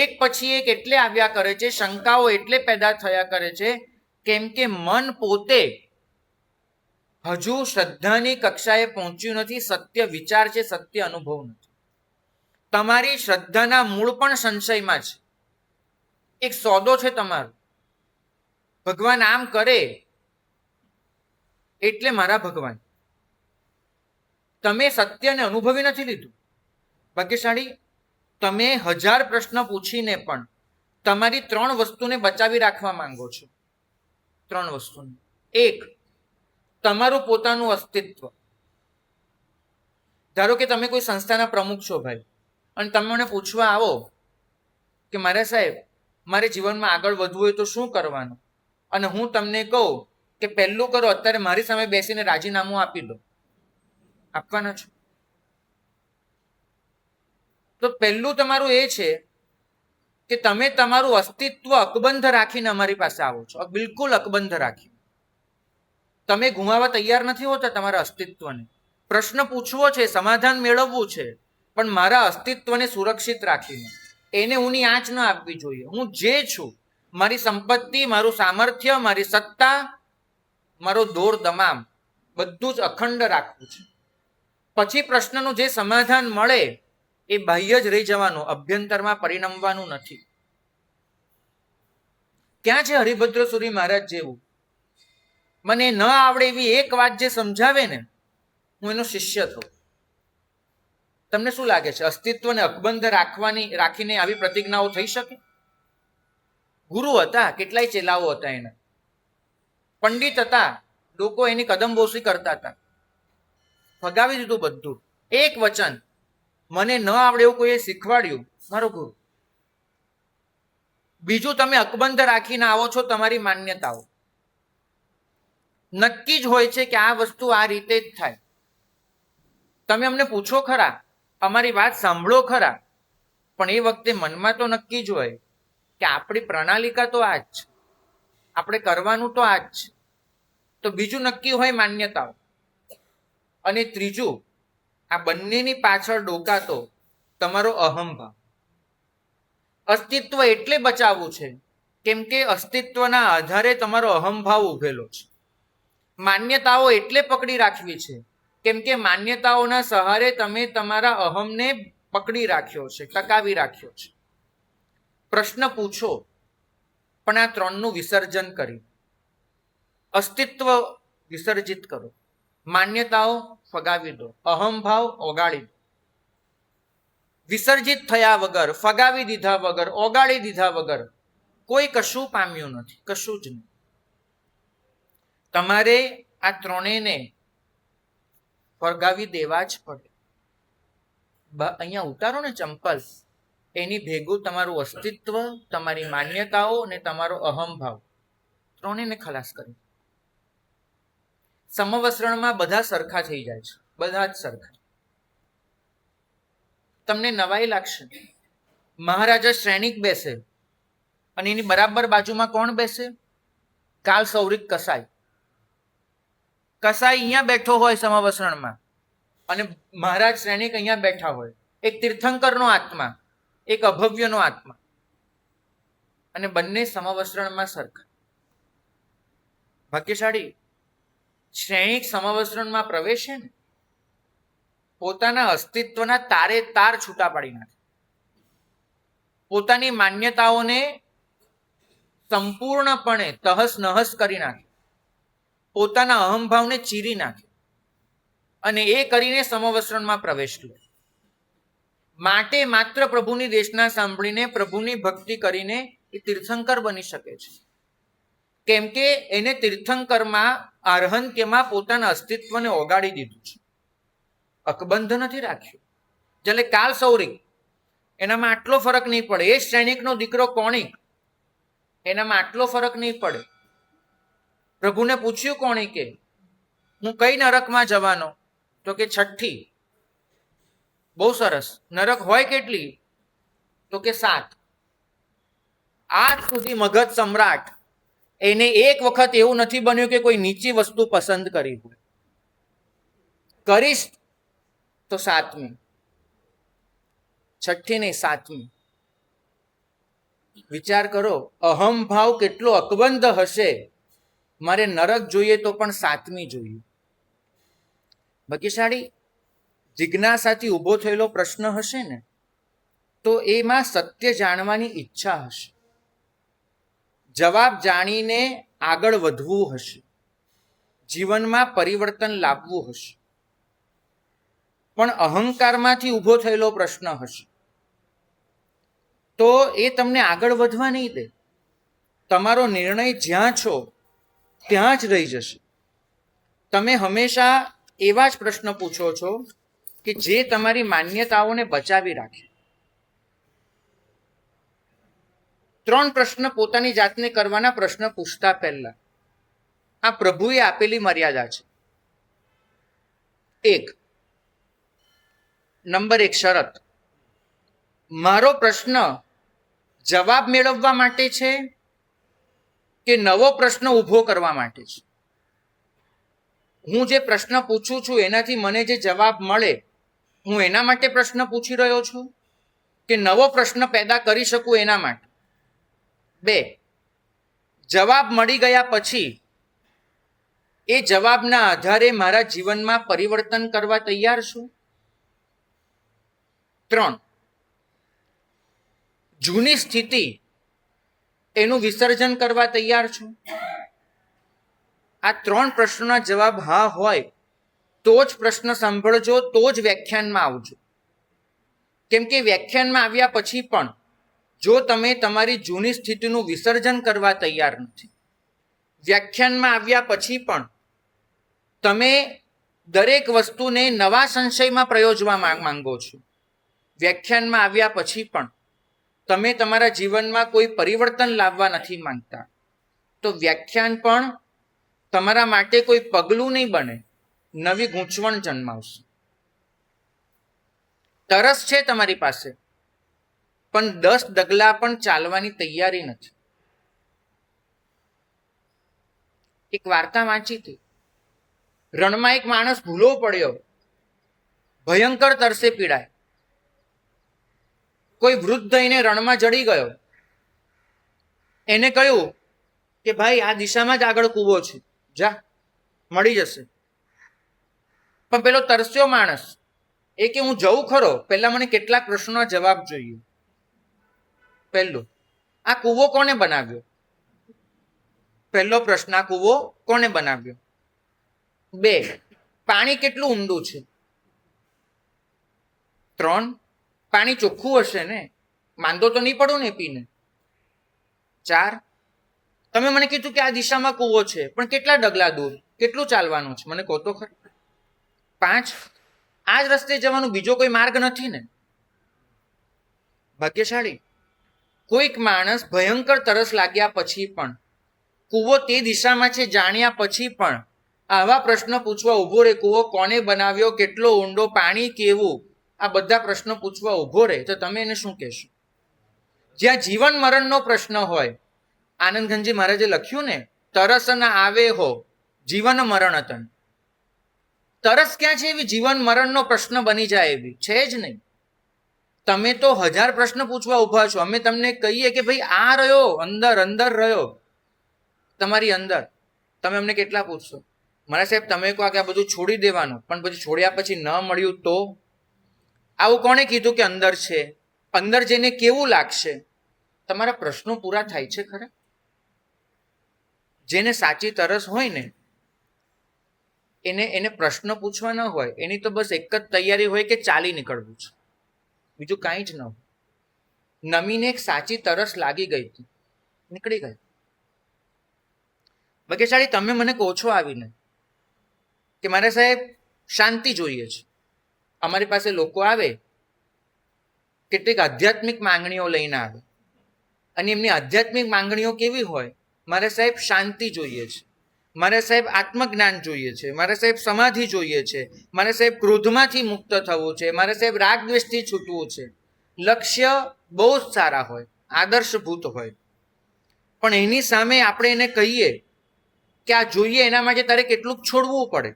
એક પછી એક એટલે આવ્યા કરે છે, શંકાઓ એટલે પેદા થયા કરે છે, કેમ કે મન પોતે હજુ શ્રદ્ધાની કક્ષાએ પહોંચ્યું નથી. સત્ય વિચાર છે, સત્ય અનુભવ નથી. તમારી શ્રદ્ધાના મૂળ પણ સંશયમાં છે. એક સોદો છે તમારો, ભગવાન આમ કરે એટલે મારા ભગવાન. તમે સત્યને અનુભવી નથી લીધું. ભાગ્યશાળી તમે 1000 પ્રશ્ન પૂછીને પણ તમારી 3 વસ્તુને બચાવી રાખવા માંગો છો. 3 વસ્તુને. એક, તમારું પોતાનું અસ્તિત્વ. ધારો કે તમે કોઈ સંસ્થાના પ્રમુખ છો ભાઈ, અને તમે મને પૂછવા આવો કે મારા સાહેબ મારે જીવનમાં આગળ વધવું હોય તો શું કરવાનું, અને હું તમને કહું કે પહેલું કરો, અત્યારે મારી સામે બેસીને રાજીનામું આપી દો. આપવાના છો? તો પહેલું તમારું એ છે કે તમે તમારું અસ્તિત્વ અકબંધ રાખીને અમારી પાસે આવો છો, બિલકુલ અકબંધ રાખી. તમે ગુમાવવા તૈયાર નથી હોતા તમારા અસ્તિત્વને. પ્રશ્ન પૂછવો છે, સમાધાન મેળવવું છે, પણ મારા અસ્તિત્વને સુરક્ષિત રાખીને. એને ઊની આંચ ન આપવી જોઈએ. હું જે છું, મારી સંપત્તિ, મારું સામર્થ્ય, મારી સત્તા, મારો દોર દમામ બધું જ અખંડ રાખવું છે. પછી પ્રશ્નનું જે સમાધાન મળે એ બાહ્ય જ રહી જવાનું, અભ્યંતરમાં પરિણમવાનું નથી. ક્યાં છે હરિભદ્ર સુરી મહારાજ જેવું? મને ન આવડે એવી એક વાત જે સમજાવે ને, હું એનો શિષ્ય થઉં. તમને શું લાગે છે, અસ્તિત્વને અકબંધ રાખીને આવી પ્રતિજ્ઞાઓ થઈ શકે? ગુરુ હતા, કેટલાય ચેલાઓ હતા એના, પંડિત હતા, લોકો એની કદમબોસી કરતા હતા, ફગાવી દીધું બધું. એક વચન, મને ન આવડે એવું કોઈએ શીખવાડ્યું, મારો ગુરુ. બીજું, તમે અકબંધ રાખીને આવો છો તમારી માન્યતાઓ. નક્કી જ હોય છે કે આ વસ્તુ આ રીતે જ થાય. તમે અમને પૂછો ખરા, અમારી વાત સાંભળો ખરા, પણ એ વખતે મનમાં તો નક્કી જ હોય કે આપણી પ્રણાલિકા તો આ જ છે, આપણે કરવાનું તો આ જ છે. તો બીજું નક્કી હોય માન્યતાઓ. અને ત્રીજું, આ બંનેની પાછળ ડોકાતો તમારો અહંભાવ. અસ્તિત્વ એટલે બચાવવું છે કેમ કે અસ્તિત્વના આધારે તમારો અહંભાવ ઉભેલો છે. માન્યતાઓ એટલે પકડી રાખવી છે કેમ કે માન્યતાઓના સહારે તમે તમારા અહમને પકડી રાખ્યો છે, ટકાવી રાખ્યો છે. પ્રશ્ન પૂછો, પણ આ ત્રણનું વિસર્જન કરી. અસ્તિત્વ વિસર્જિત કરો, માન્યતાઓ ફગાવી દો, અહંભાવ ઓગાળી દો. વિસર્જિત થયા વગર, ફગાવી દીધા વગર, ઓગાળી દીધા વગર કોઈ કશું પામ્યું નથી, કશું જ નહીં. તમારે આ ત્રણેયને ફગાવી દેવા જ પડે. અહીંયા ઉતારો ને ચંપલ, એની ભેગું તમારું અસ્તિત્વ, તમારી માન્યતાઓ અને તમારો અહંભાવ, ત્રણેયને ખલાસ કરી. સમવસ્ત્રણમાં બધા સરખા થઈ જાય છે, બધા જ સરખા. તમને નવાઈ લાગશે, મહારાજા શ્રેણિક બેસે અને એની બરાબર બાજુમાં કોણ બેસે? કાલ સૌરિક કસાઈ. કસાઈ અહીંયા બેઠો હોય સમવસ્ત્રણમાં અને મહારાજ શ્રેણિક અહીંયા બેઠા હોય. એક તીર્થંકરનો આત્મા, એક અભવ્યનો આત્મા, અને બંને સમવસ્ત્રણમાં સરખા. ભાગ્યશાળી શ્રેણિક સમવસ્ત્રણમાં પ્રવેશે ને, પોતાના અસ્તિત્વના તારે તાર છૂટા પાડી નાખે, પોતાની માન્યતાઓને સંપૂર્ણપણે તહસ નહસ કરી નાખે, પોતાના અહંભાવને ચીરી નાખે અને એ કરીને સમવસ્ત્રણમાં પ્રવેશ લે. માટે માત્ર પ્રભુની દેશના સાંભળીને, પ્રભુની ભક્તિ કરીને એ તીર્થંકર બની શકે છે. કેમ કે એને તીર્થંકરમાં, આર્હંત્યમાં પોતાના અસ્તિત્વને ઓગાળી દીધું છે, અકબંધ નથી રાખ્યું. એટલે કાલ સૌરિક, એનામાં આટલો ફરક નહીં પડે. એ શ્રેણિકનો દીકરો કોણિક, એનામાં આટલો ફરક નહીં પડે. પ્રભુને પૂછ્યું કોણિકે, હું કઈ નરકમાં જવાનો? તો કે છઠ્ઠી. બહુ સરસ. નરક હોય કેટલી? તો કે 7. આજ સુધી મગધ સમ્રાટ, એને એક વખત એવું નથી બન્યું કે કોઈ નીચી વસ્તુ પસંદ કરી હોય. કરીશ તો 7મી, છઠ્ઠી નહીં 7મી. વિચાર કરો, અહંભાવ કેટલો અકબંધ હશે. મારે નરક જોઈએ તો પણ 7મી જોઈએ. ભાગ્યશાળી જિજ્ઞાસાથી ઊભો થયેલો પ્રશ્ન હશે ને, તો એમાં સત્ય જાણવાની ઈચ્છા હશે, જવાબ જાણીને આગળ વધવું હશે, જીવનમાં પરિવર્તન લાવવું હશે. પણ અહંકારમાંથી ઊભો થયેલો પ્રશ્ન હશે તો એ તમને આગળ વધવા નહીં દે. તમારો નિર્ણય જ્યાં છો ત્યાં જ રહી જશે. તમે હંમેશા એવા જ પ્રશ્ન પૂછો છો કે જે તમારી માન્યતાઓને બચાવી રાખે. 3 પ્રશ્ન પોતાની જાતને કરવાના, પ્રશ્ન પૂછતા પહેલા. આ પ્રભુએ આપેલી મર્યાદા છે. 1, નંબર 1 શરત, મારો પ્રશ્ન જવાબ મેળવવા માટે છે કે નવો પ્રશ્ન ઊભો કરવા માટે છે? હું જે પ્રશ્ન પૂછું છું એનાથી મને જે જવાબ મળે, હું એના માટે પ્રશ્ન પૂછી રહ્યો છું કે નવો પ્રશ્ન પેદા કરી શકું એના માટે? 2, જવાબ મળી ગયા પછી એ જવાબના આધારે મારા જીવનમાં પરિવર્તન કરવા તૈયાર છું? 3, જૂની સ્થિતિ એનું વિસર્જન કરવા તૈયાર છું? આ 3 પ્રશ્નોના જવાબ હા હોય તો જ પ્રશ્ન સાંભળજો, તો જ વ્યાખ્યાનમાં આવજો. કેમ કે વ્યાખ્યાનમાં આવ્યા પછી પણ જો તમે તમારી જૂની સ્થિતિનું વિસર્જન કરવા તૈયાર નથી, વ્યાખ્યાનમાં આવ્યા પછી પણ તમે દરેક વસ્તુને નવા સંશયમાં પ્રયોજવા માંગો છો, વ્યાખ્યાનમાં આવ્યા પછી પણ તમે તમારા જીવનમાં કોઈ પરિવર્તન લાવવા નથી માંગતા, તો વ્યાખ્યાન પણ તમારા માટે કોઈ પગલું નહીં બને, નવી ગૂંચવણ જન્માવશે. તરસ છે તમારી પાસે, પણ 10 ડગલા પણ ચાલવાની તૈયારી નથી. એક વાર્તા વાંચી હતી, રણમાં એક માણસ ભૂલો પડ્યો, ભયંકર તરસે પીડાય. કોઈ વૃદ્ધ એને રણમાં જડી ગયો, એને કહ્યું કે ભાઈ આ દિશામાં જ આગળ કૂવો છે, જા મળી જશે. પણ પેલો તરસ્યો માણસ એ કે હું જઉં ખરો, પહેલા મને કેટલાક પ્રશ્નોના જવાબ જોઈએ. પહેલું, આ કૂવો કોને બનાવ્યો? પહેલો પ્રશ્ન, આ કૂવો કોને બનાવ્યો? 2, પાણી કેટલું ઊંડું છે? 3, પાણી ચોખ્ખું હશે ને, માંદો તો નહીં પડું ને પીને? 4, તમે મને કીધું કે આ દિશામાં કૂવો છે, પણ કેટલા ડગલા દૂર, કેટલું ચાલવાનું છે, મને કહો તો ખરું. 5, આ જ રસ્તે જવાનો બીજો કોઈ માર્ગ નથી ને? ભાગ્યશાળી કોઈક માણસ ભયંકર તરસ લાગ્યા પછી પણ, કૂવો તે દિશામાં છે જાણ્યા પછી પણ આવા પ્રશ્નો પૂછવા ઊભો રહે, કૂવો કોને બનાવ્યો, કેટલો ઊંડો, પાણી કેવું, આ બધા પ્રશ્નો પૂછવા ઊભો રહે, તો તમે એને શું કહેશો? જ્યાં જીવન મરણનો પ્રશ્ન હોય, આનંદ ઘનજી મહારાજે લખ્યું ને, તરસ ન આવે હો જીવન મરણ તન. તરસ ક્યાં છે એવી જીવન મરણનો પ્રશ્ન બની જાય એવી છે જ નહીં. તમે તો 1000 પ્રશ્ન પૂછવા ઊભા છો. અમે તમને કહીએ કે ભાઈ આ રહ્યો અંદર, અંદર રહ્યો તમારી અંદર, તમે અમને કેટલા પૂછશો? મારા સાહેબ તમે કહો કે આ બધું છોડી દેવાનું, પણ પછી છોડ્યા પછી ન મળ્યું તો? આવું કોણે કીધું કે અંદર છે? અંદર જઈને કેવું લાગશે? તમારા પ્રશ્નો પૂરા થાય છે ખરા? જેને સાચી તરસ હોય ને એને પ્રશ્ન પૂછવા ન હોય, એની તો બસ એક જ તૈયારી હોય કે ચાલી નીકળવું છે, બીજું કાંઈ જ ન હોય. નમીને એક સાચી તરસ લાગી ગઈ હતી, નીકળી ગઈ. ભાગ્યશાળી તમે મને કહો છો આવીને કે મારે સાહેબ શાંતિ જોઈએ છે. અમારી પાસે લોકો આવે, કેટલીક આધ્યાત્મિક માંગણીઓ લઈને આવે, અને એમની આધ્યાત્મિક માંગણીઓ કેવી હોય? મારે સાહેબ શાંતિ જોઈએ છે, મારે સાહેબ આત્મજ્ઞાન જોઈએ છે, મારે સાહેબ સમાધિ જોઈએ છે, મારે સાહેબ ક્રોધમાંથી મુક્ત થવું છે, મારે સાહેબ રાગ દ્વેષથી છૂટવું છે. લક્ષ્ય બહુ જ સારા હોય, આદર્શભૂત હોય, પણ એની સામે આપણે એને કહીએ કે આ જોઈએ, એના માટે તારે કેટલુંક છોડવું પડે.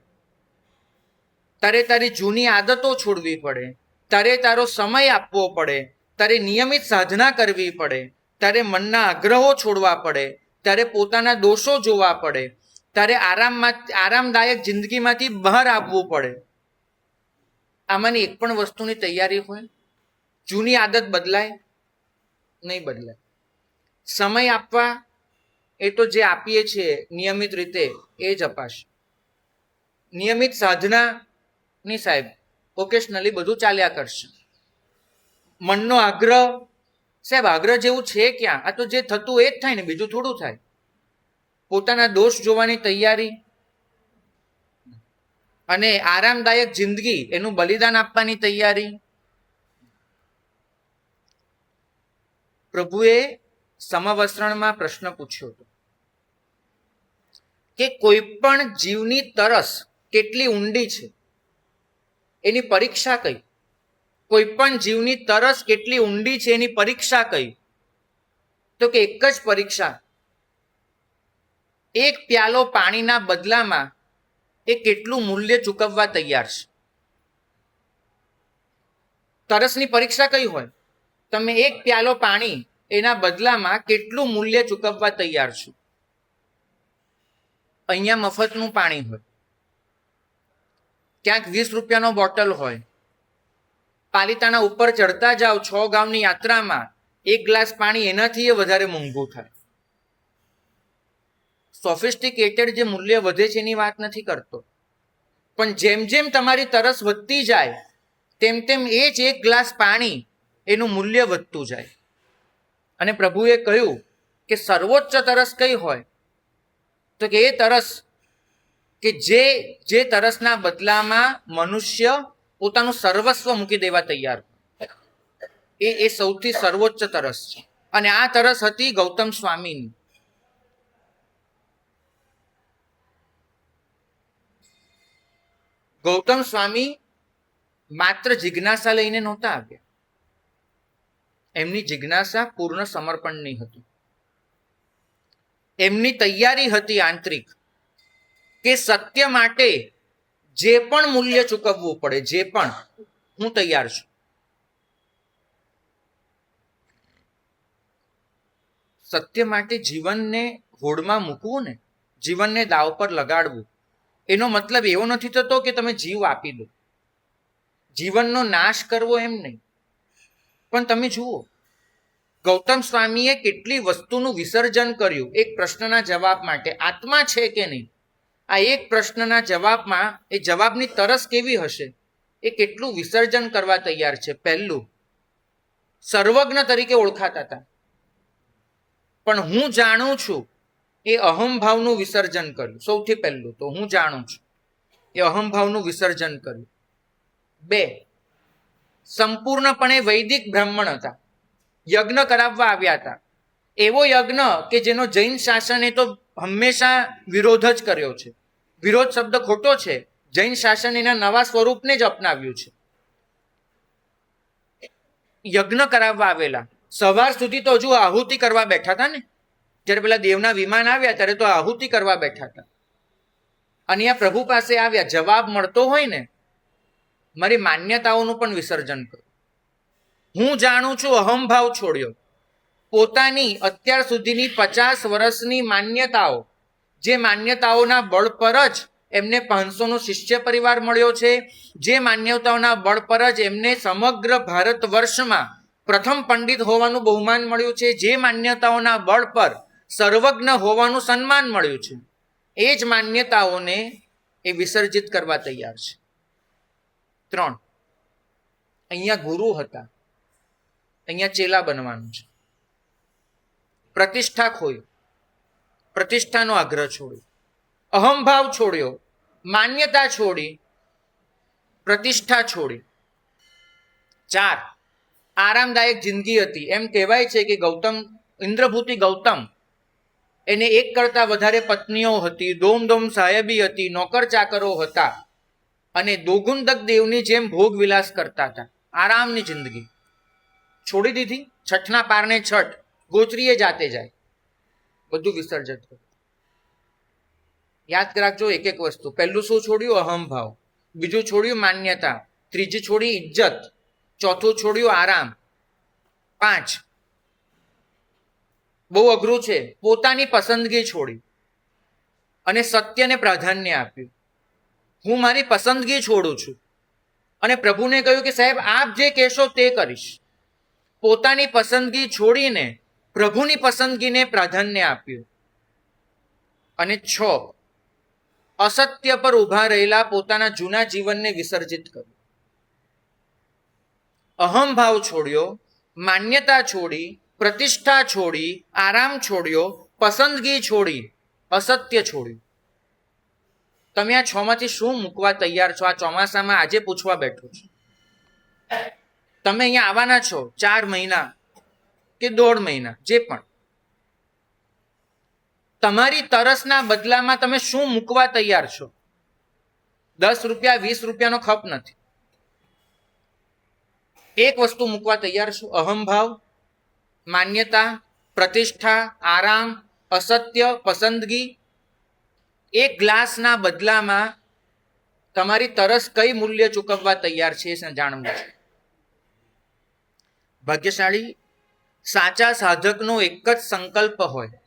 તારે તારી જૂની આદતો છોડવી પડે, તારે તારો સમય આપવો પડે, તારે નિયમિત સાધના કરવી પડે, તારે મનના આગ્રહો છોડવા પડે, તારે પોતાના દોષો જોવા પડે, તારે આરામદાયક જિંદગીમાંથી બહાર આવવું પડે. આમાંની એક પણ વસ્તુની તૈયારી હોય? જૂની આદત બદલાય? નહીં બદલાય. સમય આપવા એ તો જે આપીએ છીએ નિયમિત રીતે એ જ અપાશે. નિયમિત સાધના ની સાહેબ ઓકેશનલી બધું ચાલ્યા કરશે. મનનો આગ્રહ સાહેબ, આગ્રહ જેવું છે ક્યાં? આ તો જે થતું એ જ થાય ને, બીજું થોડું થાય. પોતાના દોષ જોવાની તૈયારી અને આરામદાયક જિંદગી એનું બલિદાન આપવાની તૈયારી. પ્રભુએ સમવસ્ત્રણમાં પ્રશ્ન પૂછ્યો હતો કે કોઈ પણ જીવની તરસ કેટલી ઊંડી છે એની પરીક્ષા કઈ? કોઈ પણ જીવની તરસ કેટલી ઊંડી છે એની પરીક્ષા કઈ? તો કે એક જ પરીક્ષા, એક પ્યાલો પાણીના બદલામાં એ કેટલું મૂલ્ય ચૂકવવા તૈયાર છે. તરસની પરીક્ષા કઈ હોય? તમે એક પ્યાલો પાણી એના બદલામાં કેટલું મૂલ્ય ચૂકવવા તૈયાર છો. અહીંયા મફતનું પાણી હોય, ક્યાંક 20 રૂપિયાનો બોટલ હોય, પાલિતાણા ઉપર ચડતા જાઓ 6 ગામની યાત્રામાં, એક ગ્લાસ પાણી એનાથી વધારે મોંઘું થાય. સોફિસ્ટિકેટેડ જે મૂલ્ય વધે છે એની વાત નથી કરતો, પણ જેમ જેમ તમારી તરસ વધતી જાય તેમ તેમ એ જ એક ગ્લાસ પાણી એનું મૂલ્ય વધતું જાય. અને પ્રભુએ કહ્યું કે સર્વોચ્ચ તરસ કઈ હોય? તો કે એ તરસ કે જે તરસના બદલામાં મનુષ્ય પોતાનું સર્વસ્વ મૂકી દેવા તૈયાર, એ સૌથી સર્વોચ્ચ તરસ છે. અને આ તરસ હતી ગૌતમ સ્વામીની. ગૌતમ સ્વામી માત્ર જિજ્ઞાસા લઈને નહોતા આવ્યા, એમની જિજ્ઞાસા પૂર્ણ સમર્પણની હતી. એમની તૈયારી હતી આંતરિક કે સત્ય માટે જે પણ મૂલ્ય ચૂકવવું પડે, જે પણ, હું તૈયાર છું. સત્ય માટે જીવનને હોડમાં મૂકવું ને, જીવનને દાવ પર લગાડવું, એનો મતલબ એવો નથી થતો કે તમે જીવ આપી દો, જીવનનો નાશ કરવો એમ નહીં. પણ તમે જુઓ ગૌતમ સ્વામીએ કેટલી વસ્તુનું વિસર્જન કર્યું એક પ્રશ્નના જવાબ માટે. આત્મા છે કે નહીં, આ એક પ્રશ્નના જવાબમાં એ જવાબની તરસ કેવી હશે, એ કેટલું વિસર્જન કરવા તૈયાર છે. પહેલું, સર્વજ્ઞ તરીકે ઓળખાતા હતા, પણ હું જાણું છું એ અહમભાવનું વિસર્જન કર્યું. સૌથી પહેલું તો હું જાણું છું એ અહમભાવનું વિસર્જન કર્યું. 2, સંપૂર્ણપણે વૈદિક બ્રાહ્મણ હતા, યજ્ઞ કરાવવા આવ્યા હતા. એવો યજ્ઞ કે જેનો જૈન શાસને તો હંમેશા વિરોધ જ કર્યો છે. વિરોધ શબ્દ ખોટો છે, જૈન શાસન એના નવા સ્વરૂપને જ અપનાવ્યું છે. યજ્ઞ કરાવવા આવેલા, સવાર સુધી તો હજુ આહુતિ કરવા બેઠા હતા ને, જ્યારે પેલા દેવના વિમાન આવ્યા ત્યારે તો આહુતિ કરવા બેઠા હતા. અને આ પ્રભુ પાસે આવ્યા, જવાબ મળતો હોય ને, મારી માન્યતાઓનું પણ વિસર્જન કરું. હું જાણું છું, અહમભાવ છોડ્યો. પોતાની અત્યાર સુધીની 50 વર્ષની માન્યતાઓ, જે માન્યતાઓના બળ પર જ એમને 500નો શિષ્ય પરિવાર મળ્યો છે, જે માન્યતાઓના બળ પર જ એમને સમગ્ર ભારત વર્ષમાં પ્રથમ પંડિત હોવાનું બહુમાન મળ્યું છે, જે માન્યતાઓના બળ પર સર્વજ્ઞ હોવાનું સન્માન મળ્યું છે, એ જ માન્યતાઓને એ વિસર્જિત કરવા તૈયાર છે. 3, અહીંયા ગુરુ હતા, અહીંયા ચેલા બનવાનું છે. પ્રતિષ્ઠા ખોઈ, પ્રતિષ્ઠાનો આગ્રહ છોડ્યો, અહમભાવ છોડ્યો, માન્યતા છોડી, પ્રતિષ્ઠા છોડી. 4, આરામદાયક જિંદગી હતી. એમ કહેવાય છે કે ઇન્દ્રભૂતિ ગૌતમ, એને એક કરતા વધારે પત્નીઓ હતી, દોમ સાહેબી હતી, નોકર ચાકરો હતા, અને દોગુંદક દેવની જેમ ભોગ વિલાસ કરતા હતા. આરામની જિંદગી છોડી દીધી. છઠના પારને છઠ, ગોચરીએ જાતે જાય, બધું વિસર્જન કર્યું. યાદ રાખજો એક એક વસ્તુ. પહેલું શું છોડ્યું? અહમભાવ. બીજું છોડ્યું માન્યતા. ત્રીજી છોડી ઇજ્જત. ચોથું છોડ્યું આરામ. 5, બહુ અઘરું છે, પોતાની પસંદગી છોડી અને સત્યને પ્રાધાન્ય આપ્યું. હું મારી પસંદગી છોડું છું અને પ્રભુને કહ્યું કે સાહેબ આપ જે કહેશો તે કરીશ. પોતાની પસંદગી છોડીને પ્રભુની પસંદગીને પ્રાધાન્ય આપ્યું. અને 6, અસત્ય પર ઊભા રહેલા પોતાના જૂના જીવનને વિસર્જિત કર્યું. અહમભાવ છોડ્યો, માન્યતા છોડી, પ્રતિષ્ઠા છોડી, આરામ છોડ્યો, પસંદગી છોડી, અસત્ય છોડ્યું. તમે આ 6 માંથી શું મૂકવા તૈયાર છો? આ ચોમાસામાં આજે પૂછવા બેઠો છું. તમે અહીંયા આવવાના છો 4 મહિના કે 1.5 મહિના, જે પણ. તમારી તરસના બદલામાં તમે શું મૂકવા તૈયાર છો? 10 રૂપિયા 20 રૂપિયાનો ખપ નથી. એક વસ્તુ મૂકવા તૈયાર છું, અહંભાવ, માન્યતા, પ્રતિષ્ઠા, આરામ, અસત્ય, પસંદગી. એક ગ્લાસના બદલામાં તમારી તરસ કઈ મૂલ્ય ચૂકવવા તૈયાર છે એ જાણવું છે. ભાગ્યશાળી સાચા સાધકનો એક જ સંકલ્પ હોય,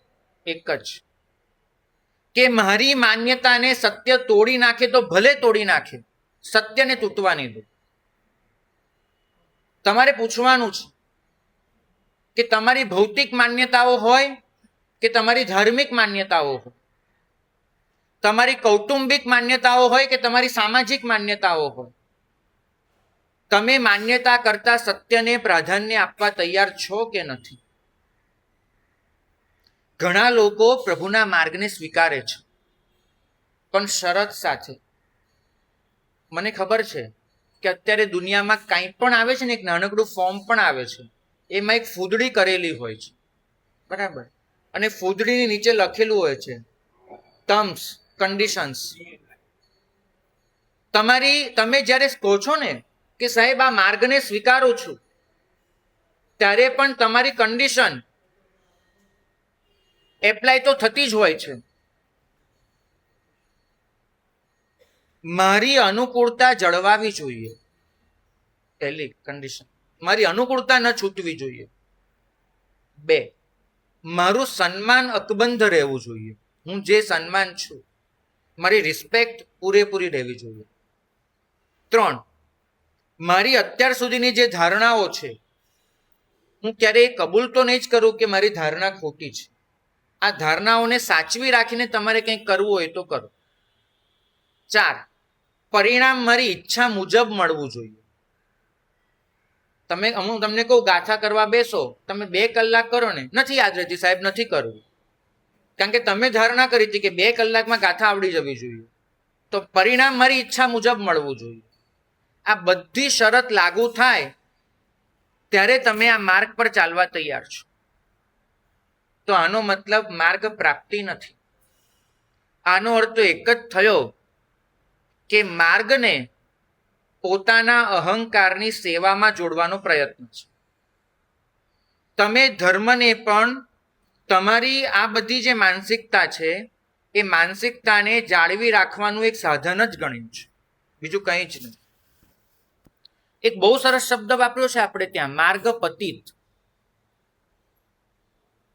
એક જ, કે મારી માન્યતાને સત્ય તોડી નાખે તો ભલે તોડી નાખે, સત્યને તૂટવા નહીં દો. તમારે પૂછવાનું છે કે તમારી ભૌતિક માન્યતાઓ હોય કે તમારી ધાર્મિક માન્યતાઓ હોય, તમારી કૌટુંબિક માન્યતાઓ હોય કે તમારી સામાજિક માન્યતાઓ હોય, તમે માન્યતા કરતા સત્યને પ્રાધાન્ય આપવા તૈયાર છો કે નથી? ઘણા લોકો પ્રભુના માર્ગને સ્વીકારે છે, પણ શરત સાથે. મને ખબર છે કે અત્યારે દુનિયામાં કાંઈ પણ આવે છે ને, એક નાનકડું ફોર્મ પણ આવે છે, એમાં એક ફૂદડી કરેલી હોય છે, બરાબર, અને ફૂદડીની નીચે લખેલું હોય છે ટર્મ્સ, કન્ડિશન્સ. તમે જ્યારે કહો છો ને કે સાહેબ આ માર્ગને સ્વીકારું છું, ત્યારે પણ તમારી કન્ડિશન એપ્લાય તો થતી જ હોય છે. મારી અનુકૂળતા જળવાવી જોઈએ, પહેલી કન્ડિશન. મારી અનુકૂળતા ન છૂટવી જોઈએ. 2, મારું સન્માન અકબંધ રહેવું જોઈએ. હું જે સન્માન છું, મારી રિસ્પેક્ટ પૂરેપૂરી રહેવી જોઈએ. 3, મારી અત્યાર સુધીની જે ધારણાઓ છે, હું ક્યારેય કબૂલ તો નહીં જ કરું કે મારી ધારણા ખોટી છે. આ ધારણાઓને સાચવી રાખીને તમારે કંઈક કરવું હોય તો કરો. 4, પરિણામ મારી ઈચ્છા મુજબ મળવું જોઈએ. હું તમને કહું ગાથા કરવા બેસો, તમે 2 કલાક કરો ને, નથી યાદ રહેતી સાહેબ, નથી કરવું, કારણ કે તમે ધારણા કરી હતી કે 2 કલાકમાં ગાથા આવડી જવી જોઈએ, તો પરિણામ મારી ઈચ્છા મુજબ મળવું જોઈએ. આ બધી શરત લાગુ થાય ત્યારે તમે આ માર્ગ પર ચાલવા તૈયાર છો. તો આનો મતલબ માર્ગ પ્રાપ્તિ નથી. આનો અર્થ તો એક જ થયો કે માર્ગને પોતાના અહંકારની સેવામાં જોડવાનો પ્રયત્ન છે. તમે ધર્મને પણ તમારી આ બધી જે માનસિકતા છે, એ માનસિકતાને જાળવી રાખવાનું એક સાધન જ ગણ્યું છે, બીજું કંઈ જ નહીં. એક બહુ સરસ શબ્દ વાપર્યો છે આપણે ત્યાં, માર્ગ પતિત.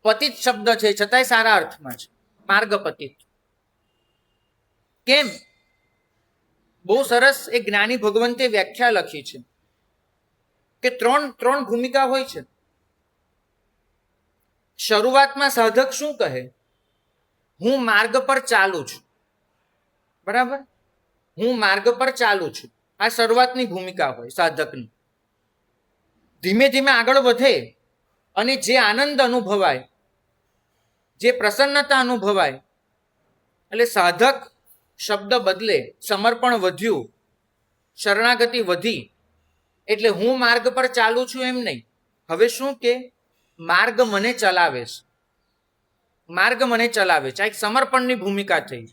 પતિત શબ્દ છે છતાંય સારા અર્થમાં છે, માર્ગ પતિત. કેમ? બહુ સરસ એક જ્ઞાની ભગવંતે વ્યાખ્યા લખી છે કે ત્રણ ભૂમિકા હોય છે. શરૂઆતમાં સાધક શું કહે? હું માર્ગ પર ચાલુ છું, બરાબર, હું માર્ગ પર ચાલુ છું. આ શરૂઆતની ભૂમિકા હોય સાધકની. ધીમે ધીમે આગળ વધે અને જે આનંદ અનુભવાય, જે પ્રસન્નતા અનુભવાય, એટલે સાધક શબ્દ બદલે, સમર્પણ વધ્યું, શરણાગતિ વધી, એટલે હું માર્ગ પર ચાલુ છું એમ નહીં. હવે શું કે માર્ગ મને ચલાવે છે, માર્ગ મને ચલાવે છે. આ એક સમર્પણની ભૂમિકા થઈ.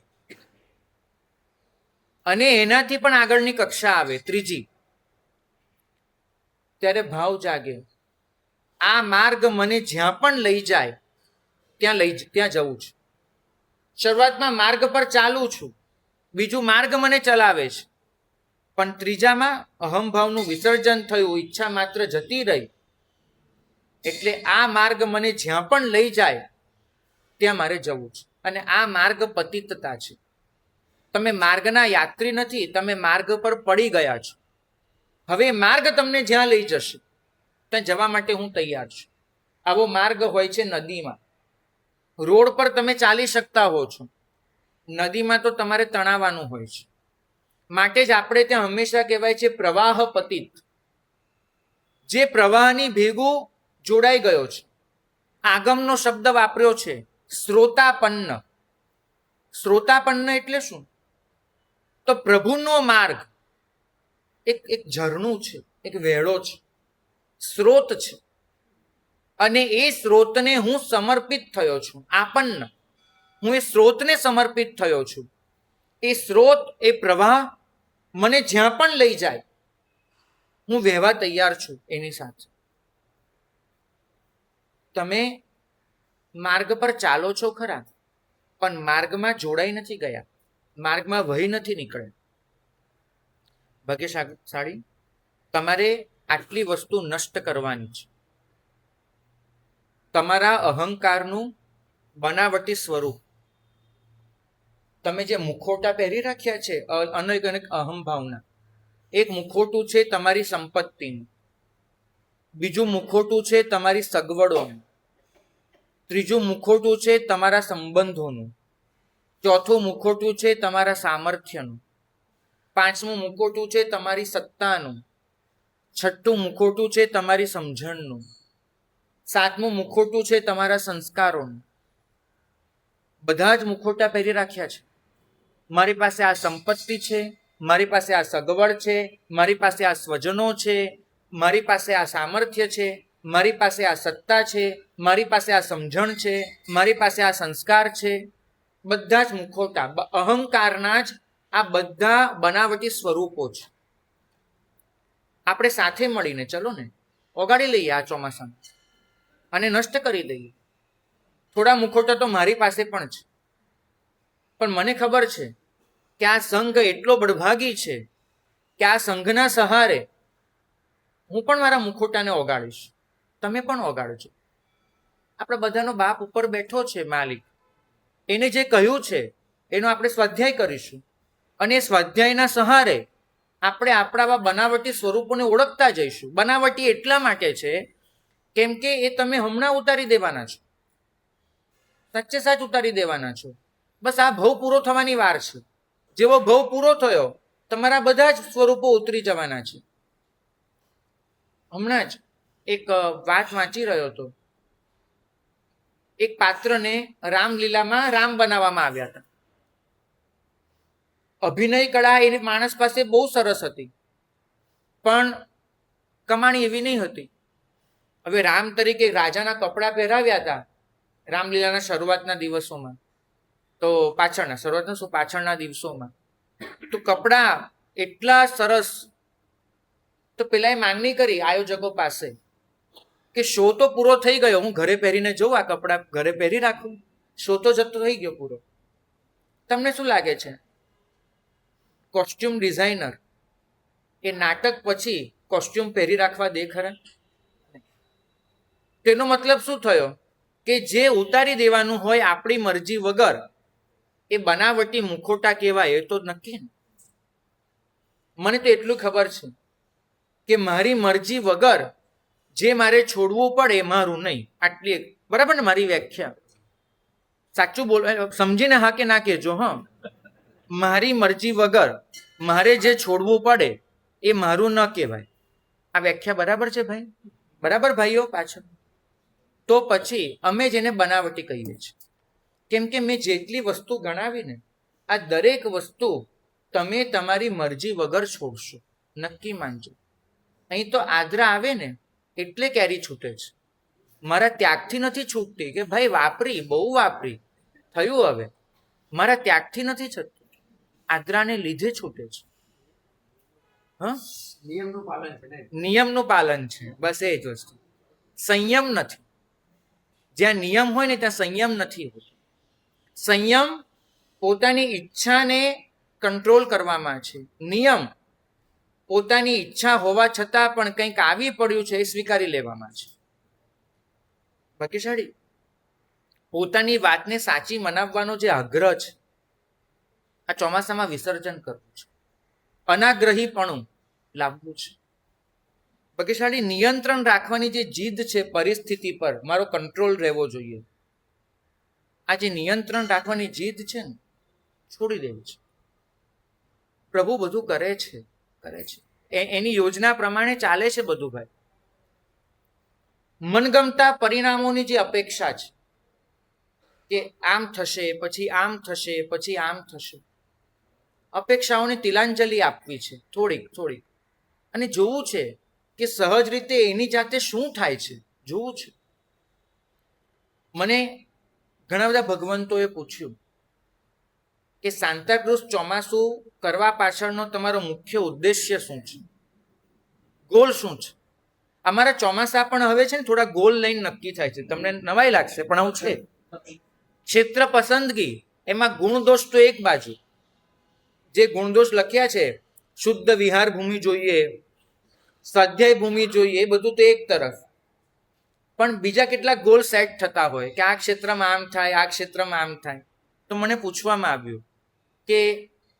અને એનાથી પણ આગળની કક્ષા આવે, ત્રીજી. ત્યારે ભાવ જાગે, આ માર્ગ મને જ્યાં પણ લઈ જાય ત્યાં જવું છે. શરૂઆતમાં માર્ગ પર ચાલુ છું, બીજું માર્ગ મને ચલાવે છે, પણ ત્રીજામાં અહંભાવનું વિસર્જન થયું, ઈચ્છા માત્ર જતી રહી, એટલે આ માર્ગ મને જ્યાં પણ લઈ જાય ત્યાં મારે જવું છે. અને આ માર્ગ પતિતતા છે. તમે માર્ગના યાત્રી નથી, તમે માર્ગ પર પડી ગયા છો. હવે માર્ગ તમને જ્યાં લઈ જશે ત્યાં જવા માટે હું તૈયાર છું. આવો માર્ગ હોય છે નદીમાં. રોડ પર તમે ચાલી શકતા હો છો, નદીમાં તો તમારે તણાવવાનું હોય છે. માટે જ આપણે ત્યાં હંમેશા કહેવાય છે પ્રવાહ પતિત. જે પ્રવાહની ભેગું જોડાઈ ગયો છે. આગમનો શબ્દ વાપર્યો છે શ્રોતાપન્ન. શ્રોતાપન્ન એટલે શું? તો પ્રભુનો માર્ગ એક ઝરણું છે, એક વહેળો છે, સ્રોત છે, અને એ સ્રોતને હું સમર્પિત થયો છું. આપન્ન, હું એ સ્રોતને સમર્પિત થયો છું. એ સ્રોત, એ પ્રવાહ મને જ્યાં પણ લઈ જાય હું વહેવા તૈયાર છું એની સાથે. તમે માર્ગ પર ચાલો છો ખરા, પણ માર્ગમાં જોડાઈ નથી ગયા, માર્ગમાં વહી નથી નીકળે. ભાગ્યશાળી, તમારે આટલી વસ્તુ નષ્ટ કરવાની છે. તમારા અહંકારનું બનાવટી સ્વરૂપ, તમે જે મુખોટા પહેરી રાખ્યા છે અનેક અનેક અહંભાવના, એક મુખોટું છે તમારી સંપત્તિનું, બીજું મુખોટું છે તમારી સગવડોનું, ત્રીજું મુખોટું છે તમારા સંબંધોનું, ચોથું મુખોટું છે તમારા સામર્થ્યનું, પાંચમું મુખોટું છે તમારી સત્તાનું, છઠ્ઠું મુખોટું છે તમારી સમજણનું, સાતમું મુખોટું છે તમારા સંસ્કારોનું. બધા જ મુખોટા પહેરી રાખ્યા છે. મારી પાસે આ સંપત્તિ છે, મારી પાસે આ સગવડ છે, મારી પાસે આ સ્વજનો છે, મારી પાસે આ સામર્થ્ય છે, મારી પાસે આ સત્તા છે, મારી પાસે આ સમજણ છે, મારી પાસે આ સંસ્કાર છે. બધા જ મુખોટા અહંકારના જ આ બધા બનાવટી સ્વરૂપો છે. આપણે સાથે મળીને ચલો ને ઓગાળી લઈએ આ ચોમાસામાં અને નષ્ટ કરી દઈએ. થોડા મુખોટા તો મારી પાસે પણ છે, પણ મને ખબર છે કે આ સંઘ એટલો બળભાગી છે કે આ સંઘના સહારે હું પણ મારા મુખોટાને ઓગાળીશ, તમે પણ ઓગાળજો. આપણે બધાનો બાપ ઉપર બેઠો છે, માલિક. એને જે કહ્યું છે એનો આપણે સ્વાધ્યાય કરીશું, અને એ સ્વાધ્યાયના સહારે આપણે આપણા બનાવટી સ્વરૂપોને ઓળખતા જઈશું. બનાવટી એટલા માટે છે કેમ કે એ તમે હમણાં ઉતારી દેવાના છો, સાચે સાચ ઉતારી દેવાના છો. બસ આ ભવ પૂરો થવાની વાર છે. જેવો ભવ પૂરો થયો તમારા બધા જ સ્વરૂપો ઉતરી જવાના છે. હમણાં જ એક વાત વાંચી રહ્યો હતો. એક પાત્રને રામલીલામાં રામ બનાવવામાં આવ્યા હતા. અભિનય કળા એ માણસ પાસે બહુ સરસ હતી, પણ કમાણી એવી નહીં હતી. હવે રામ તરીકે રાજાના કપડાં પહેરાવ્યા હતા રામલીલાના શરૂઆતના દિવસોમાં, તો પાછળના દિવસોમાં તો કપડાં એટલા સરસ. તો પેલાએ માંગણી કરી આયોજકો પાસે કે શો તો પૂરો થઈ ગયો, હું ઘરે પહેરીને જોઉં, આ કપડાં ઘરે પહેરી રાખું. શો તો જતો થઈ ગયો પૂરો. તમને શું લાગે છે, કોસ્ટ્યુમ ડિઝાઇનર એ નાટક પછી કોસ્ટ્યુમ પહેરી રાખવા દે ખરા? તેનો મતલબ શું થયો કે જે ઉતારી દેવાનું હોય આપણી મરજી વગર એ બનાવટી મુખોટા કહેવાય. એ તો નક્કી ને. મને તો એટલું ખબર છે કે મારી મરજી વગર જે મારે છોડવું પડે એ મારું નહીં. આટલી બરાબર ને મારી વ્યાખ્યા? સાચું બોલ, સમજીને હા કે ના કહેજો. હા, મારી મરજી વગર મારે જે છોડવું પડે એ મારું ન કહેવાય. આ વ્યાખ્યા બરાબર છે ભાઈ? બરાબર ભાઈઓ? પાછળ તો પછી અમે જેને બનાવટી કહીએ છીએ, કેમ કે મેં જેટલી વસ્તુ ગણાવીને આ દરેક વસ્તુ તમે તમારી મરજી વગર છોડશો, નક્કી માનજો. અહીં તો આદરા આવે ને એટલે કેરી છૂટે છે, મારા ત્યાગથી નથી છૂટતી કે ભાઈ વાપરી, બહુ વાપરી, થયું હવે. મારા ત્યાગથી નથી છતું, આદરાને લીધે છૂટે છે. હા, નિયમનું પાલન છે, બસ એ જ વસ્તુ. સંયમ નથી. જ્યાં નિયમ હોય ને ત્યાં સંયમ નથી હોતો. સંયમ પોતાની ઈચ્છાને કંટ્રોલ કરવામાં છે. નિયમ પોતાની ઈચ્છા હોવા છતાં પણ કંઈક આવી પડ્યું છે એ સ્વીકારી લેવામાં છે. ભાગ્યશાળી, પોતાની વાતને સાચી મનાવવાનો જે આગ્રહ છે આ ચોમાસામાં વિસર્જન કરવું છે. અનાગ્રહીપણું લાવવું છે. ભાગ્યશાળી, નિયંત્રણ રાખવાની જે જીદ છે પરિસ્થિતિ પર, મારો કંટ્રોલ રહેવો જોઈએ, આ જે નિયંત્રણ રાખવાની જીદ છે ને છોડી દેવી છે. પ્રભુ બધું કરે છે એની યોજના પ્રમાણે ચાલે છે બધું ભાઈ. મનગમતા પરિણામોની જે અપેક્ષા છે કે આમ થશે, પછી આમ થશે, પછી આમ થશે, અપેક્ષાઓને તિલાંજલિ આપવી છે થોડીક, અને જોવું છે કે સહજ રીતે એની જાતે શું થાય છે, જોવું છે. મને ઘણા બધા ભગવંતોએ પૂછ્યું કે સાન્તાક્રુઝ ચોમાસું કરવા પાછળનો તમારો મુખ્ય ઉદ્દેશ્ય શું છે? ગોલ શું છે? અમારા ચોમાસા પણ હવે છે ને થોડા ગોલ લઈને નક્કી થાય છે. તમને નવાઈ લાગશે પણ આવું છે. ક્ષેત્ર પસંદગી, એમાં ગુણદોષ તો એક બાજુ, જે ગુણદોષ લખ્યા છે, શુદ્ધ વિહાર ભૂમિ જોઈએ, સ્વાધ્યાય ભૂમિ જોઈએ, એ બધું તો એક તરફ, પણ બીજા કેટલાક ગોલ સેટ થતા હોય કે આ ક્ષેત્રમાં આમ થાય, આ ક્ષેત્રમાં આમ થાય. તો મને પૂછવામાં આવ્યું કે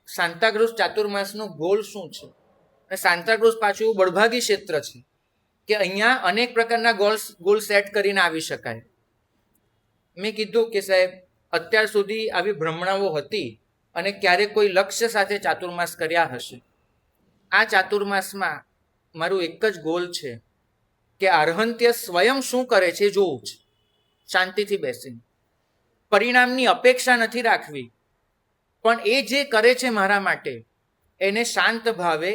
સાન્તાક્રુઝ ચાતુર્માસનો ગોલ શું છે? અને સાન્તાક્રુઝ પાછું એવું બળભાગી ક્ષેત્ર છે કે અહીંયા અનેક પ્રકારના ગોલ સેટ કરીને આવી શકાય. મેં કીધું કે સાહેબ, અત્યાર સુધી આવી ભ્રમણાઓ હતી અને ક્યારેક કોઈ લક્ષ્ય સાથે ચાતુર્માસ કર્યા હશે. આ ચાતુર્માસમાં મારું એક જ ગોલ છે કે અર્હંત્ય સ્વયં શું કરે છે જોવું છે, શાંતિથી બેસીને. પરિણામની અપેક્ષા નથી રાખવી, પણ એ જે કરે છે મારા માટે એને શાંત ભાવે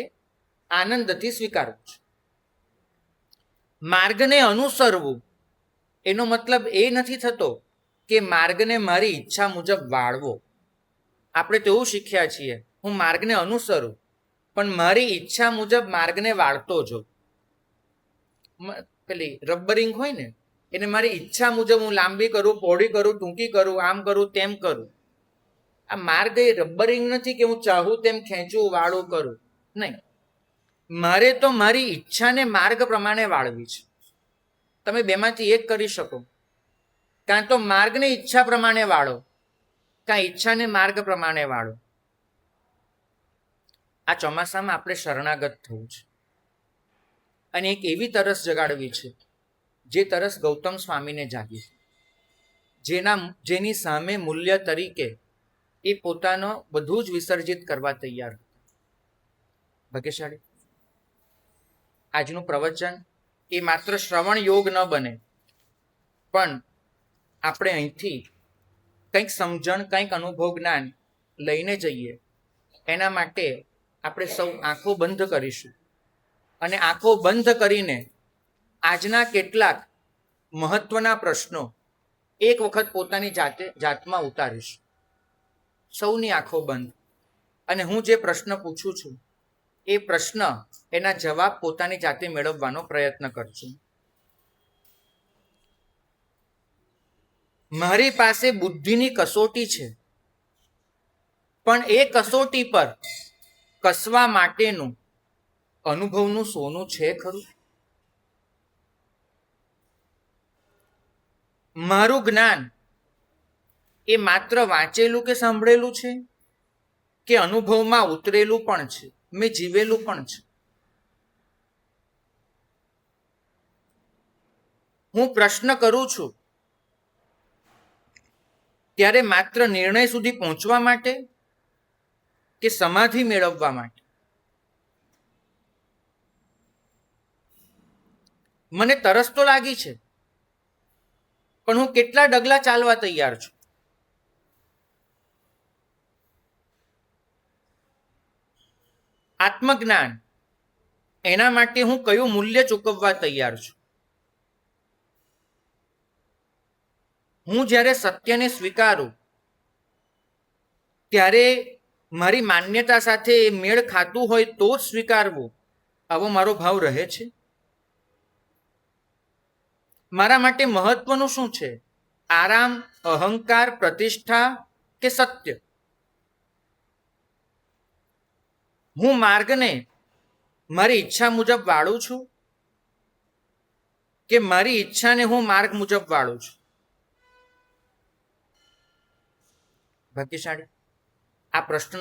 આનંદથી સ્વીકારવું છે. માર્ગને અનુસરવું એનો મતલબ એ નથી થતો કે માર્ગને મારી ઈચ્છા મુજબ વાળવો. આપણે તો એવું શીખ્યા છીએ, હું માર્ગને અનુસરું પણ મારી ઈચ્છા મુજબ માર્ગને વાળતો જો. પેલી રબરિંગ હોય ને, એને મારી ઈચ્છા મુજબ હું લાંબી કરું, પહોળી કરું, ટૂંકી કરું, આમ કરું, તેમ કરું. આ માર્ગ એ રબરિંગ નથી કે હું ચાહું તેમ ખેંચું, વાળું કરું. નહીં, મારે તો મારી ઈચ્છાને માર્ગ પ્રમાણે વાળવી છે. તમે બેમાંથી એક કરી શકો, કાં તો માર્ગને ઈચ્છા પ્રમાણે વાળો, કાં ઈચ્છાને માર્ગ પ્રમાણે વાળો. આ ચોમાસામાં આપણે શરણાગત થવું છે અને એક એવી તરસ જગાડવી છે જે તરસ ગૌતમ સ્વામીને જાગી, જેની સામે મૂલ્ય તરીકે એ પોતાનો બધું જ વિસર્જિત કરવા તૈયાર હતા. ભાગ્યશાળી. આજનું પ્રવચન એ માત્ર શ્રવણ યોગ ન બને, પણ આપણે અહીંથી કંઈક સમજણ, કંઈક અનુભવ જ્ઞાન લઈને જઈએ. એના માટે આપણે સૌ આંખો બંધ કરીશું અને આંખો બંધ કરીને આજના કેટલાક મહત્વના પ્રશ્નો એક વખત પોતાની જાતમાં ઉતારીશું. સૌની આંખો બંધ, અને હું જે પ્રશ્ન પૂછું છું એ પ્રશ્ન, એના જવાબ પોતાની જાતે મેળવવાનો પ્રયત્ન કરજો. મારી પાસે બુદ્ધિની કસોટી છે, પણ એ કસોટી પર કસવા માટેનું અનુભવનું સોનું છે ખરું? મારું જ્ઞાન એ માત્ર વાંચેલું કે સાંભળેલું છે કે અનુભવમાં ઉતરેલું પણ છે, મેં જીવેલું પણ છે? હું પ્રશ્ન કરું છું ત્યારે માત્ર નિર્ણય સુધી પહોંચવા માટે કે સમાધિ મેળવવા માટે? મને તરસ તો લાગી છે, પણ હું કેટલા ડગલા ચાલવા તૈયાર છું? આત્મજ્ઞાન, એના માટે હું કયું મૂલ્ય ચૂકવવા તૈયાર છું? હું જ્યારે સત્યને સ્વીકારું ત્યારે મારી માન્યતા સાથે મેળ ખાતું હોય તો જ સ્વીકારવું, આવો મારો ભાવ રહે છે? મારા માટે મહત્વનું શું છે? આરામ, અહંકાર, પ્રતિષ્ઠા કે સત્ય? હું માર્ગને મારી ઈચ્છા મુજબ વાળું છું કે મારી ઈચ્છાને હું માર્ગ મુજબ વાળું છું? ભાગ્યશાળી. આ પ્રશ્ન